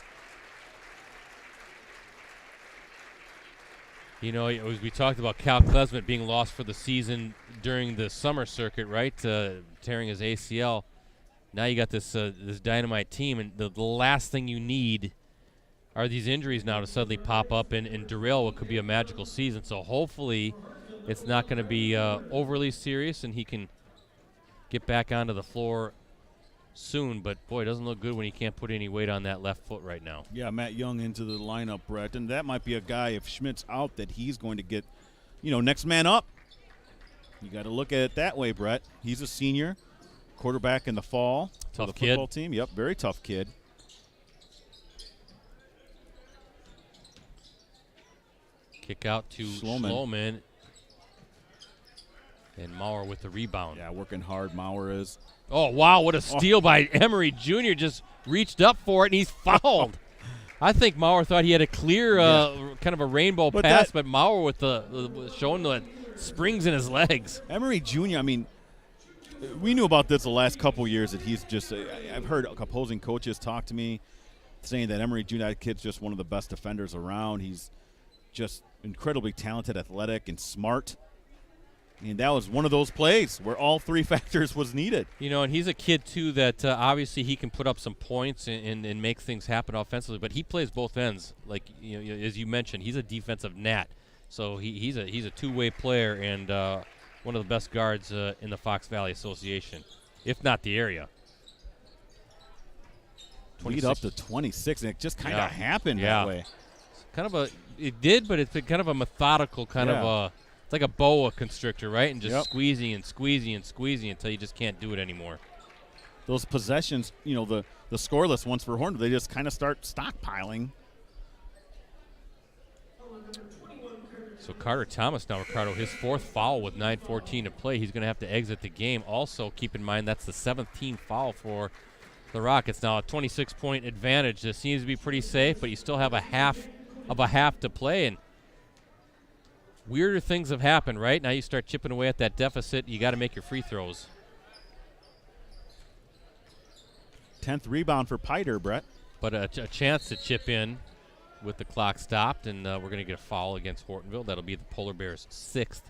we talked about Cal Klesmet being lost for the season during the summer circuit, right, tearing his ACL. Now you got this dynamite team, and the last thing you need are these injuries now to suddenly pop up and derail what could be a magical season. So hopefully it's not going to be overly serious and he can get back onto the floor soon. But, boy, it doesn't look good when he can't put any weight on that left foot right now.
Yeah, Matt Young into the lineup, Brett. And that might be a guy, if Schmidt's out, that he's going to get, next man up. You got to look at it that way, Brett. He's a senior, quarterback in the fall for the football team. Yep, very tough kid.
Kick out to Schloman. And Maurer with the rebound.
Yeah, working hard, Maurer is.
Oh, wow, what a steal by Emery Jr. Just reached up for it, and he's fouled. I think Maurer thought he had a clear kind of a rainbow pass, but Maurer with showing the springs in his legs.
Emery Jr., I mean, we knew about this the last couple years that he's just I've heard opposing coaches talk to me saying that Emery Jr., that kid's just one of the best defenders around. He's just incredibly talented, athletic, and smart. And that was one of those plays where all three factors was needed.
You know, and he's a kid, too, that obviously he can put up some points and make things happen offensively, but he plays both ends. Like, you know, as you mentioned, he's a defensive gnat. So he's a two-way player and one of the best guards in the Fox Valley Association, if not the area.
Lead up to 26, and it just kind of happened that way.
Kind of it did, but it's been kind of a methodical kind of it's like a boa constrictor, right? And just squeezing and squeezing and squeezing until you just can't do it anymore.
Those possessions, you know, the scoreless ones for Hortonville, they just kind of start stockpiling.
So Carter Thomas now, Ricardo, his fourth foul with 9:14 to play. He's going to have to exit the game. Also, keep in mind that's the 7th team foul for the Rockets. Now a 26-point advantage. This seems to be pretty safe, but you still have a half to play, and weirder things have happened, right? Now you start chipping away at that deficit. You got to make your free throws.
10th rebound for Piter, Brett.
But a chance to chip in with the clock stopped, and we're going to get a foul against Hortonville. That'll be the Polar Bears' 6th.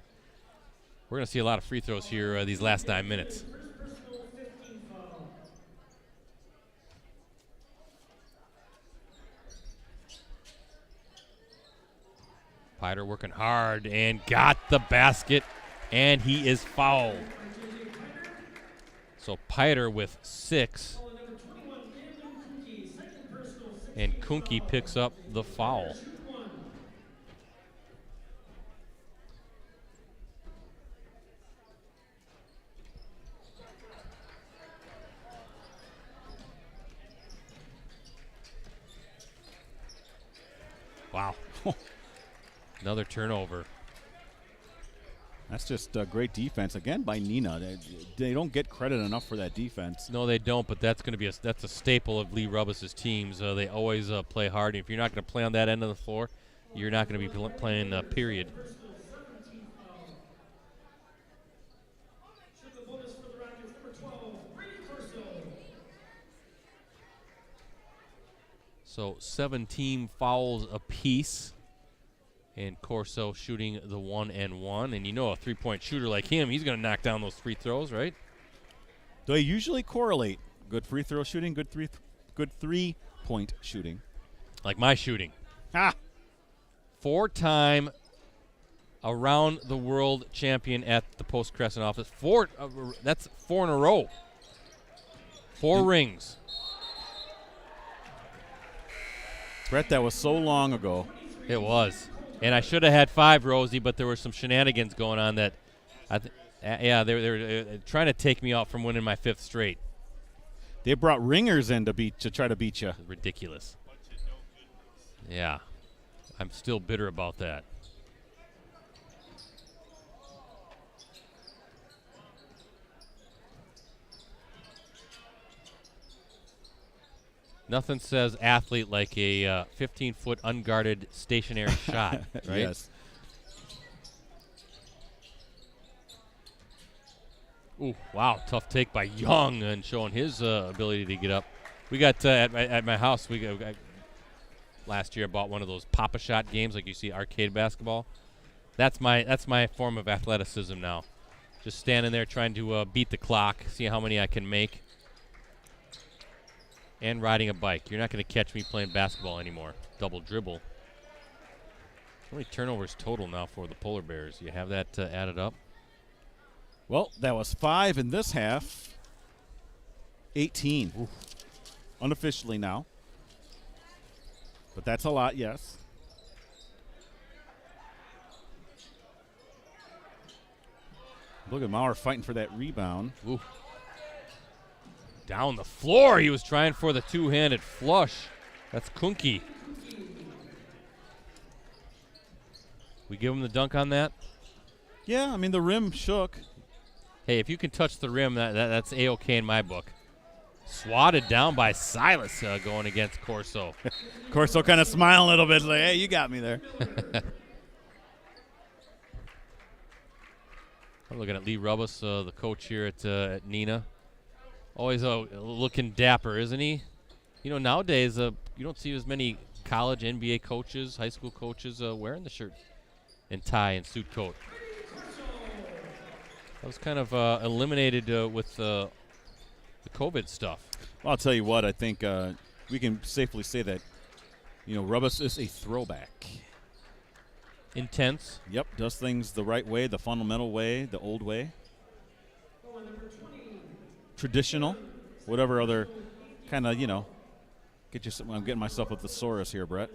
We're going to see a lot of free throws here these last 9 minutes. Piter working hard and got the basket, and he is fouled. So Piter with 6, and Kunke picks up the foul. Wow. Another turnover.
That's just great defense again by Neenah. They don't get credit enough for that defense.
No, they don't. But that's going to be that's a staple of Lee Rubbis's teams. They always play hard. And if you're not going to play on that end of the floor, you're not going to be playing period. So 17 fouls apiece. And Corso shooting the 1-and-1. And you know a three-point shooter like him, he's going to knock down those free throws, right?
They usually correlate. Good free throw shooting, good three-point shooting.
Like my shooting.
Ha!
4-time around-the-world champion at the Post Crescent office. That's 4 in a row. 4 rings.
Brett, that was so long ago.
It was. And I should have had 5, Rosie, but there were some shenanigans going on that, they were trying to take me out from winning my 5th straight.
They brought ringers in to try to beat you.
Ridiculous. Yeah, I'm still bitter about that. Nothing says athlete like a 15-foot unguarded stationary shot, right?
Yes.
Ooh, wow, tough take by Young and showing his ability to get up. We got at my house. Last year I bought one of those Papa Shot games, like you see arcade basketball. That's my form of athleticism now. Just standing there trying to beat the clock, see how many I can make. And riding a bike. You're not going to catch me playing basketball anymore. Double dribble. How many turnovers total now for the Polar Bears? You have that added up?
Well, that was 5 in this half. 18. Oof. Unofficially now. But that's a lot, yes. Look at Maurer fighting for that rebound.
Ooh. Down the floor, he was trying for the two-handed flush. That's Kunke. We give him the dunk on that?
Yeah, I mean, the rim shook.
Hey, if you can touch the rim, that's A-OK in my book. Swatted down by Silas going against Corso.
Corso kind of smiling a little bit, like, hey, you got me there.
I'm looking at Lee Rubbus, the coach here at Neenah. Always looking dapper, isn't he? You know, nowadays you don't see as many college, NBA coaches, high school coaches wearing the shirt and tie and suit coat. That was kind of eliminated with the COVID stuff.
Well, I'll tell you what, I think we can safely say that, Rubbus is a throwback.
Intense.
Yep, does things the right way, the fundamental way, the old way. Traditional, whatever other kind of, get you something. I'm getting myself a thesaurus here, Brett.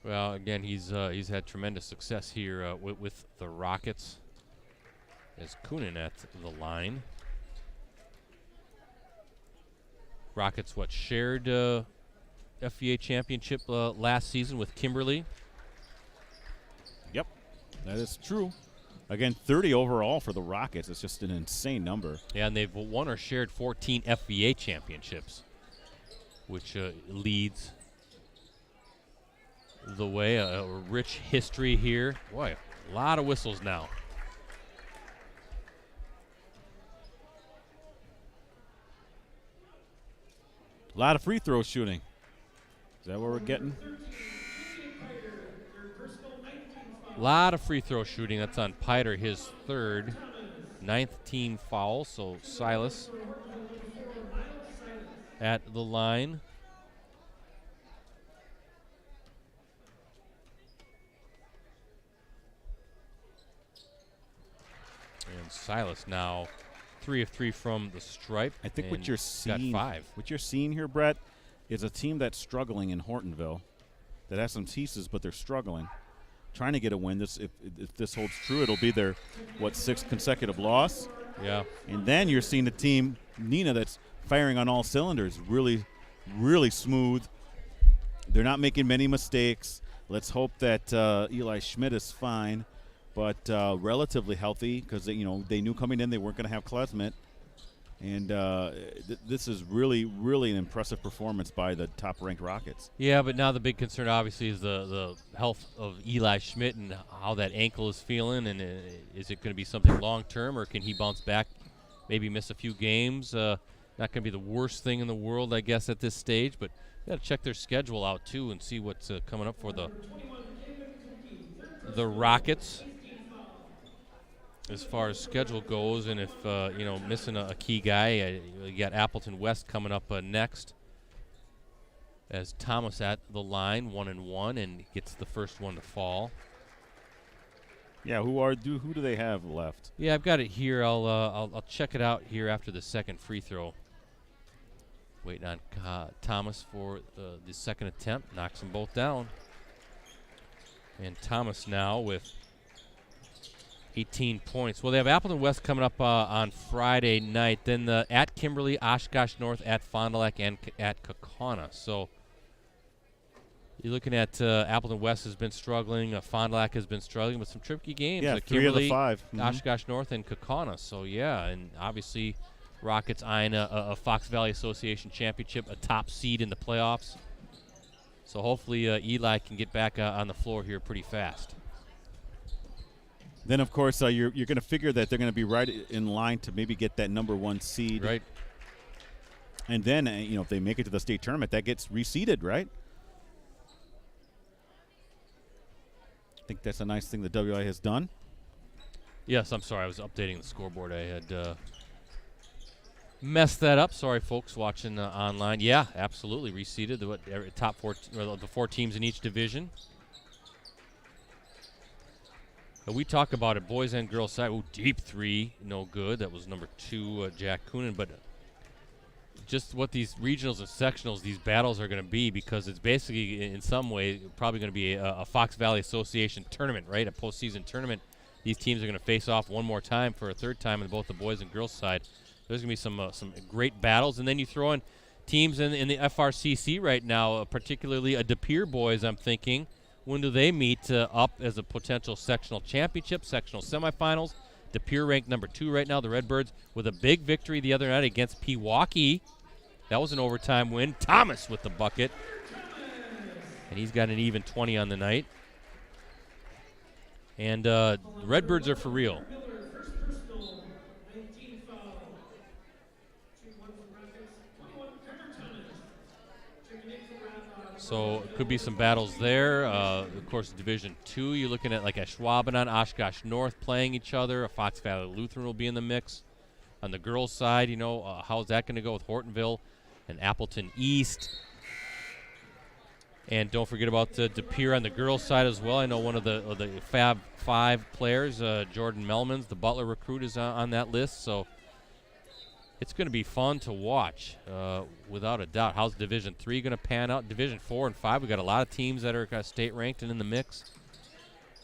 Well, again, he's had tremendous success here with the Rockets. As Kunin at the line. Rockets, shared FVA championship last season with Kimberly.
Yep, that is true. Again, 30 overall for the Rockets. It's just an insane number.
Yeah, and they've won or shared 14 FVA championships, which leads the way. A rich history here. Boy, a lot of whistles now.
A lot of free throw shooting. Is that what we're getting?
A lot of free throw shooting. That's on Piter, his third. 9th team foul, so Silas at the line. And Silas now 3 of 3 from the stripe.
I think what you're seeing,
got 5.
What you're seeing here, Brett, is a team that's struggling in Hortonville, that has some pieces, but they're struggling, trying to get a win. If this holds true, it'll be their 6th consecutive loss.
Yeah.
And then you're seeing a team, Neenah, that's firing on all cylinders, really, really smooth. They're not making many mistakes. Let's hope that Eli Schmidt is fine, but relatively healthy, because they knew coming in they weren't going to have Klesmet. And this is really, really an impressive performance by the top-ranked Rockets.
Yeah, but now the big concern obviously is the health of Eli Schmidt and how that ankle is feeling, and is it going to be something long-term, or can he bounce back, maybe miss a few games? Not going to be the worst thing in the world, I guess, at this stage, but you got to check their schedule out too and see what's coming up for the Rockets as far as schedule goes, and if missing a key guy. You got Appleton West coming up next, as Thomas at the line 1-1 and gets the first one to fall.
Yeah, who do they have left?
Yeah, I've got it here. I'll check it out here after the second free throw. Waiting on Thomas for the second attempt. Knocks them both down. And Thomas now with 18 points. Well, they have Appleton West coming up on Friday night. Then at Kimberly, Oshkosh North, at Fond du Lac, and at Kaukauna. So you're looking at Appleton West has been struggling. Fond du Lac has been struggling with some tricky games.
Yeah, 3
Kimberly,
of the 5.
Oshkosh North, and Kaukauna. So, yeah, and obviously Rockets eyeing a Fox Valley Association championship, a top seed in the playoffs. So hopefully Eli can get back on the floor here pretty fast.
Then, of course, you're going to figure that they're going to be right in line to maybe get that number 1 seed.
Right.
And then, if they make it to the state tournament, that gets reseeded, right? I think that's a nice thing the WI has done.
Yes, I'm sorry. I was updating the scoreboard. I had messed that up. Sorry, folks watching online. Yeah, absolutely. Reseeded the top 4, or the 4 teams in each division. We talk about it, boys and girls side. Ooh, deep 3, no good. That was number 2, Jack Coonan. But just what these regionals and sectionals, these battles are going to be, because it's basically, in some way, probably going to be a Fox Valley Association tournament, right? A postseason tournament. These teams are going to face off one more time for a third time in both the boys and girls side. There's going to be some great battles. And then you throw in teams in the FRCC right now, particularly a De Pere boys, I'm thinking. When do they meet up as a potential sectional championship, sectional semifinals? De Pere ranked number 2 right now. The Redbirds with a big victory the other night against Pewaukee. That was an overtime win. Thomas with the bucket. And he's got an even 20 on the night. And the Redbirds are for real. So it could be some battles there. Of course, Division II, you're looking at like a Schwabenon, Oshkosh North playing each other. A Fox Valley Lutheran will be in the mix. On the girls' side, how's that going to go with Hortonville and Appleton East? And don't forget about De Pere on the girls' side as well. I know one of the Fab 5 players, Jordan Melmans, the Butler recruit, is on that list. So it's going to be fun to watch, without a doubt. How's Division III going to pan out? Division 4 and 5, we've got a lot of teams that are state-ranked and in the mix.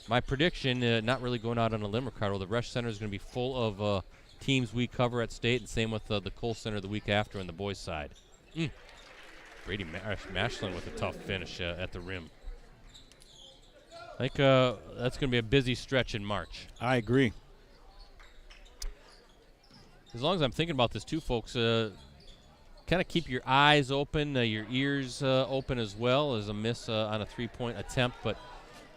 My prediction, not really going out on a limb, Ricardo, the Resch Center is going to be full of teams we cover at state, and same with the Cole Center the week after on the boys' side. Brady Mashlin with a tough finish at the rim. I think that's going to be a busy stretch in March.
I agree.
As long as I'm thinking about this too, folks, kind of keep your eyes open, your ears open as well as a miss on a three-point attempt. But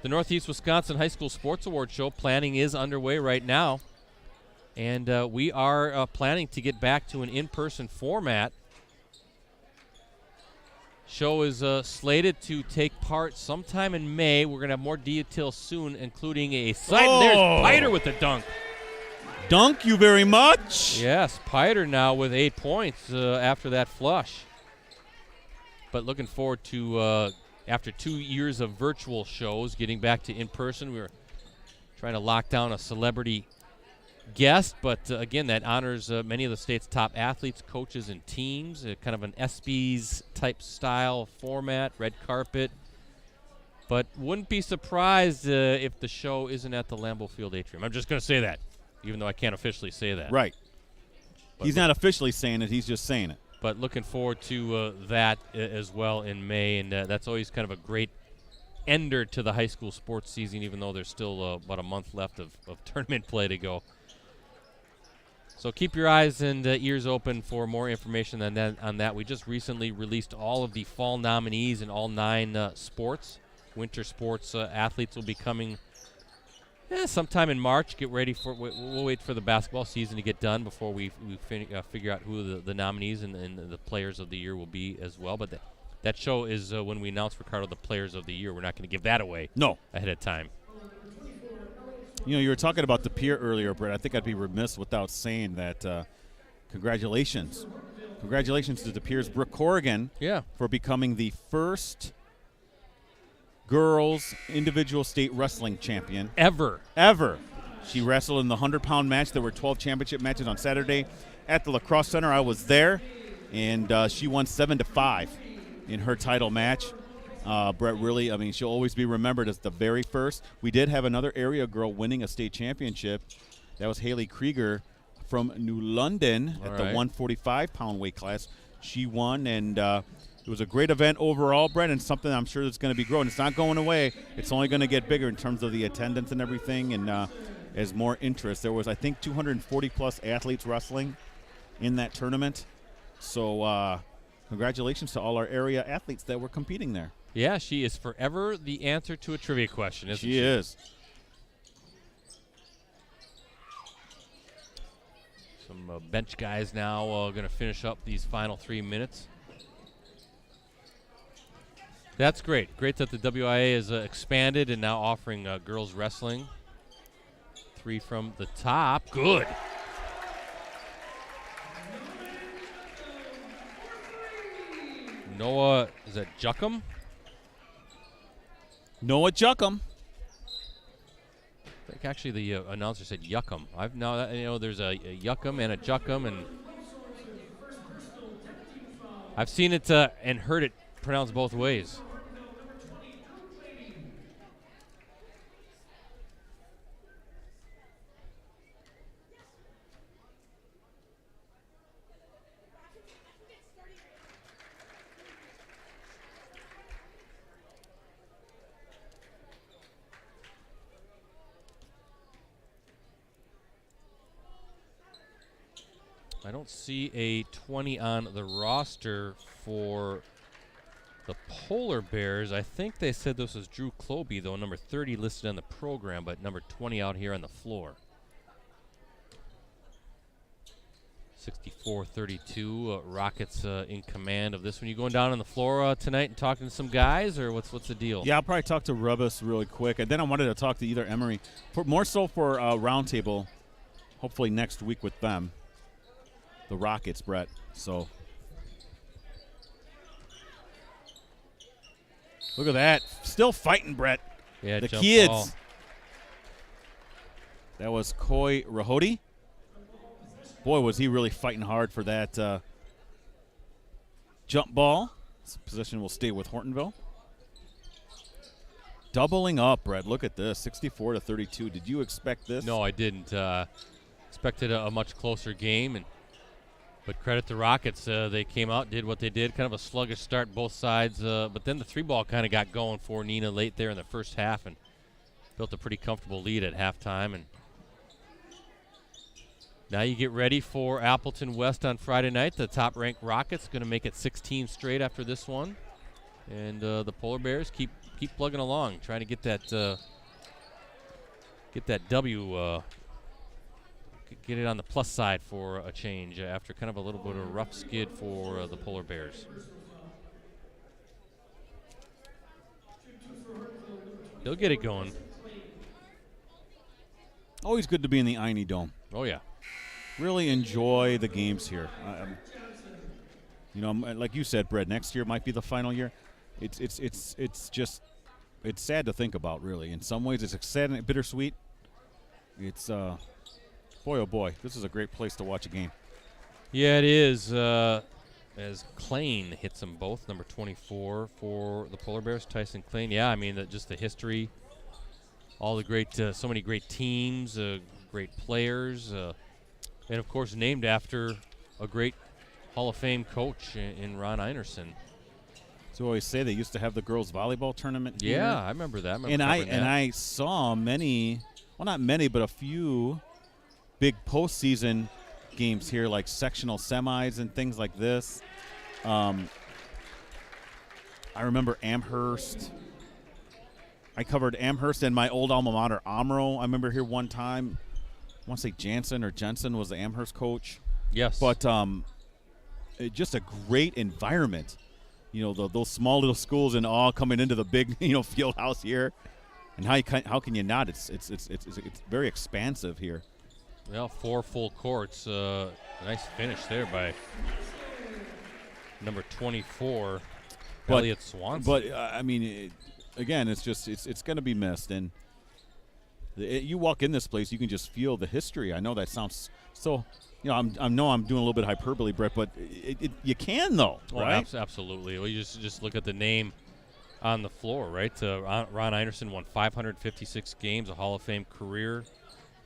the Northeast Wisconsin High School Sports Award Show planning is underway right now. And we are planning to get back to an in-person format. Show is slated to take part sometime in May. We're going to have more details soon, including a site.
Oh.
There's Piter with the dunk.
Dunk you very much.
Yes, Piter now with 8 points after that flush. But looking forward to, after 2 years of virtual shows, getting back to in-person. We were trying to lock down a celebrity guest, but again, that honors many of the state's top athletes, coaches, and teams. Kind of an ESPYs type style format, red carpet. But wouldn't be surprised if the show isn't at the Lambeau Field Atrium. I'm just going to say that, even though I can't officially say that.
Right.
But
He's not officially saying it. He's just saying it.
But looking forward to that as well in May, and that's always kind of a great ender to the high school sports season, even though there's still about a month left of tournament play to go. So keep your eyes and ears open for more information on that. We just recently released all of the fall nominees in all 9 sports. Winter sports athletes will be coming sometime in March. Get ready for. We'll wait for the basketball season to get done before we figure out who the nominees and the players of the year will be as well. But that show is when we announce, Ricardo, the players of the year. We're not going to give that away.
No.
Ahead of time.
You were talking about De Pere earlier, Brett. I think I'd be remiss without saying that congratulations. Congratulations to De Pere's Brooke Corrigan for becoming the first girls individual state wrestling champion.
Ever.
She wrestled in the 100-pound match. There were 12 championship matches on Saturday at the Lacrosse Center. I was there, and she won 7-5 in her title match. Brett, really, she'll always be remembered as the very first. We did have another area girl winning a state championship. That was Haley Krieger from New London at the 145-pound weight class. She won, and it was a great event overall, Brett, and something I'm sure that's going to be growing. It's not going away. It's only going to get bigger in terms of the attendance and everything, and as more interest. There was, I think, 240-plus athletes wrestling in that tournament. So congratulations to all our area athletes that were competing there.
Yeah, she is forever the answer to a trivia question, isn't she?
She is.
Some bench guys now going to finish up these final 3 minutes. That's great. Great that the WIA is expanded and now offering girls wrestling. 3 from the top. Good. Noah, is that Juckham?
Noah Juckham.
I think actually the announcer said Yuckham. There's a Yuckham and a Juckham, and I've seen it and heard it pronounced both ways. I don't see a 20 on the roster for the Polar Bears. I think they said this was Drew Cloby, though, number 30 listed on the program, but number 20 out here on the floor. 64-32, Rockets in command of this one. You going down on the floor tonight and talking to some guys, or what's the deal?
Yeah, I'll probably talk to Rubus really quick, and then I wanted to talk to either Emery, more so for roundtable, hopefully next week with them, the Rockets, Brett. So look at that, still fighting, Brett.
Yeah,
the
jump
kids.
Ball.
That was Koi Rahodi. Boy, was he really fighting hard for that jump ball. This position will stay with Hortonville. Doubling up, Brett. Look at this, 64-32. Did you expect this?
No, I didn't. Expected a much closer game, but credit the Rockets. They came out, did what they did. Kind of a sluggish start both sides, but then the three ball kind of got going for Neenah late there in the first half and built a pretty comfortable lead at halftime. And now you get ready for Appleton West on Friday night. The top-ranked Rockets going to make it 16 straight after this one, and the Polar Bears keep plugging along, trying to get that W, get it on the plus side for a change after kind of a little bit of a rough skid for the Polar Bears. They'll get it going.
Always good to be in the Einie Dome.
Oh yeah.
Really enjoy the games here. Like you said, Brett, next year might be the final year. It's sad to think about, really. In some ways, it's exciting, bittersweet. It's boy, oh boy, this is a great place to watch a game.
Yeah, it is. As Klain hits them both, number 24 for the Polar Bears, Tyson Klain. Yeah, I mean, just the history, all the great, so many great teams, great players. And, of course, named after a great Hall of Fame coach in Ron Einerson.
So I always say they used to have the girls' volleyball tournament here.
Yeah, I remember that.
I saw many, well, not many, but a few big postseason games here, like sectional semis and things like this. I remember Amherst. I covered Amherst and my old alma mater, Amro. I remember here one time. I want to say Jensen was the Amherst coach.
Yes.
But just a great environment. Those small little schools and all coming into the big, field house here. And how can you not? It's very expansive here.
Well, 4 full courts. Nice finish there by number 24, Elliott Swanson.
But again, it's going to be missed. And you walk in this place, you can just feel the history. I know that sounds so. I know I'm doing a little bit of hyperbole, Brett, but you can though, right?
Oh, absolutely. Well, you just look at the name on the floor, right? Ron Einerson won 556 games, a Hall of Fame career.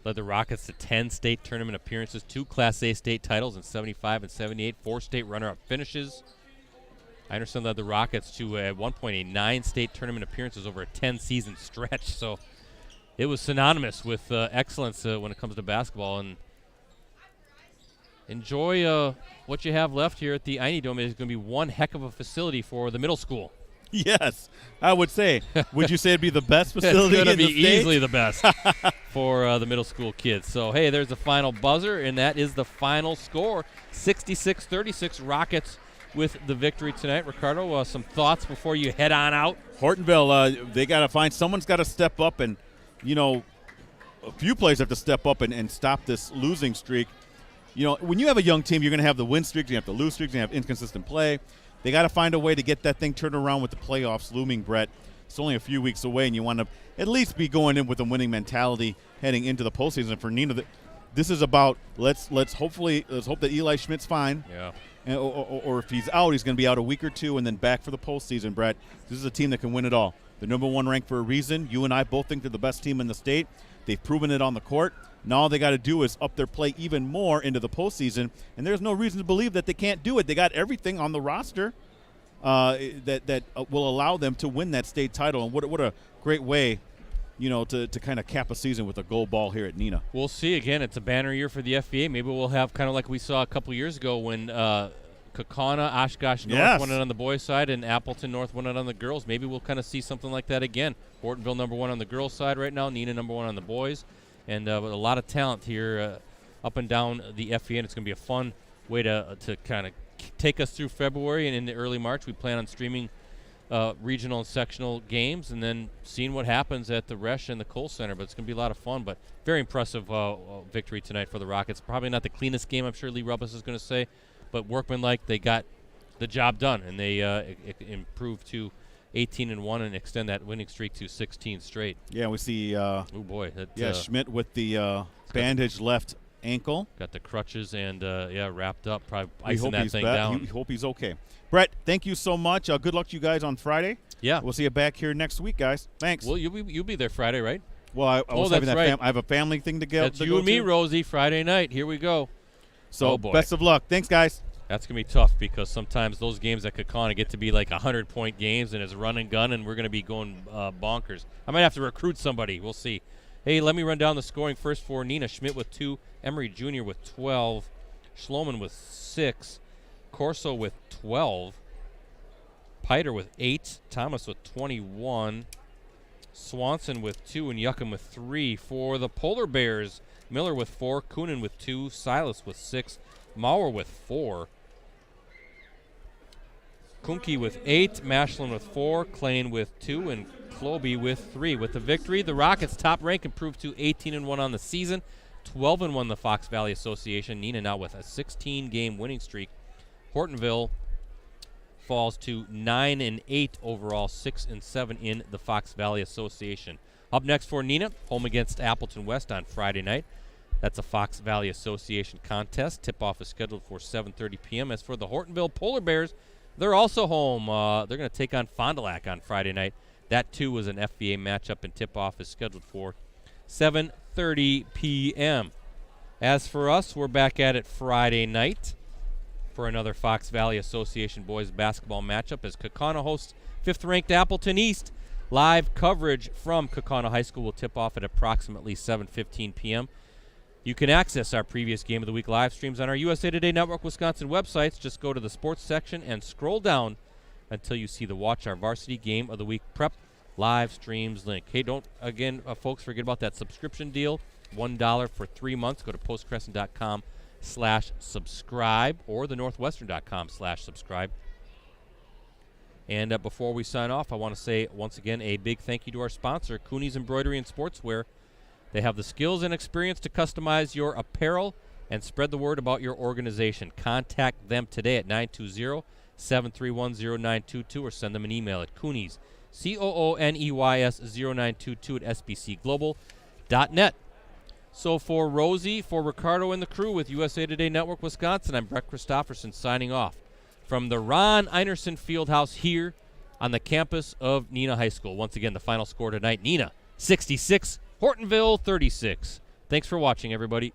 Led the Rockets to 10 state tournament appearances, 2 Class A state titles in 75 and 78, 4 state runner-up finishes. Einerson led the Rockets to, at one point, a 9 state tournament appearances over a 10-season stretch. So it was synonymous with excellence when it comes to basketball. And enjoy what you have left here at the Einie Dome. It's going to be one heck of a facility for the middle school.
Yes, I would say. Would you say it'd be the best facility in the state?
It's going to be easily the best for the middle school kids. So, hey, there's the final buzzer, and that is the final score. 66-36, Rockets with the victory tonight. Ricardo, some thoughts before you head on out?
Hortonville, they got to find – someone's got to step up, and, a few players have to step up and stop this losing streak. When you have a young team, you're going to have the win streaks, you have the lose streaks, you have inconsistent play. They got to find a way to get that thing turned around with the playoffs looming, Brett. It's only a few weeks away, and you want to at least be going in with a winning mentality heading into the postseason. For Neenah, this is about let's hope that Eli Schmidt's fine.
Yeah.
Or if he's out, he's going to be out a week or two and then back for the postseason, Brett. This is a team that can win it all. They're number 1 ranked for a reason. You and I both think they're the best team in the state. They've proven it on the court. Now all they got to do is up their play even more into the postseason, and there's no reason to believe that they can't do it. They got everything on the roster that will allow them to win that state title. And what a great way to kind of cap a season with a gold ball here at Neenah.
We'll see. Again, it's a banner year for the FVA. Maybe we'll have kind of like we saw a couple years ago when Kaukauna, Oshkosh North won it on the boys' side, and Appleton North won it on the girls. Maybe we'll kind of see something like that again. Hortonville #1 on the girls' side right now, Neenah #1 on the boys, and with a lot of talent here up and down the FVA, and it's going to be a fun way to kind of take us through February, and into early March we plan on streaming regional and sectional games, and then seeing what happens at the Resch and the Kohl Center. But it's going to be a lot of fun. But very impressive victory tonight for the Rockets. Probably not the cleanest game, I'm sure Lee Rubbis is going to say, but workmanlike. They got the job done, and they improved to 18-1 and extend that winning streak to 16 straight.
Yeah, we see. Schmidt with the bandaged left ankle.
Got the crutches and wrapped up. Probably icing that thing down.
We hope he's okay. Brett, thank you so much. Good luck to you guys on Friday.
Yeah,
we'll see you back here next week, guys. Thanks.
Well, you'll be there Friday, right?
Well, I was having that.
Right.
I have a family thing to go.
That's you and me, Rosie. Friday night. Here we go.
So best of luck. Thanks, guys.
That's going to be tough because sometimes those games at Kaukauna get to be like 100-point games, and it's run and gun, and we're going to be going bonkers. I might have to recruit somebody. We'll see. Hey, let me run down the scoring first for Neenah. Schmidt with 2, Emery Jr. with 12, Schloman with 6, Corso with 12, Piter with 8, Thomas with 21, Swanson with 2, and Yuckham with 3. For the Polar Bears, Miller with 4, Coonan with 2, Silas with 6, Maurer with 4, Kunke with 8, Mashlin with 4, Klein with 2, and Klobe with 3. With the victory, the Rockets' top rank improved to 18-1 on the season, 12-1 the Fox Valley Association. Neenah now with a 16-game winning streak. Hortonville falls to 9-8 overall, 6-7 in the Fox Valley Association. Up next for Neenah, home against Appleton West on Friday night. That's a Fox Valley Association contest. Tip-off is scheduled for 7:30 p.m. As for the Hortonville Polar Bears, they're also home. They're going to take on Fond du Lac on Friday night. That, too, was an FVA matchup, and tip-off is scheduled for 7:30 p.m. As for us, we're back at it Friday night for another Fox Valley Association boys basketball matchup as Kaukauna hosts 5th-ranked Appleton East. Live coverage from Kaukauna High School will tip off at approximately 7:15 p.m. You can access our previous Game of the Week live streams on our USA Today Network Wisconsin websites. Just go to the sports section and scroll down until you see the Watch Our Varsity Game of the Week Prep live streams link. Hey, don't, again, folks, forget about that subscription deal. $1 for 3 months. Go to postcrescent.com/subscribe or thenorthwestern.com/subscribe. And before we sign off, I want to say once again a big thank you to our sponsor, Cooney's Embroidery and Sportswear. They have the skills and experience to customize your apparel and spread the word about your organization. Contact them today at 920-731-0922 or send them an email at Cooney's, COONEYS0922 at sbcglobal.net. So for Rosie, for Ricardo and the crew with USA Today Network Wisconsin, I'm Brett Christopherson signing off from the Ron Einerson Fieldhouse here on the campus of Neenah High School. Once again, the final score tonight, Neenah 66, Hortonville 36. Thanks for watching, everybody.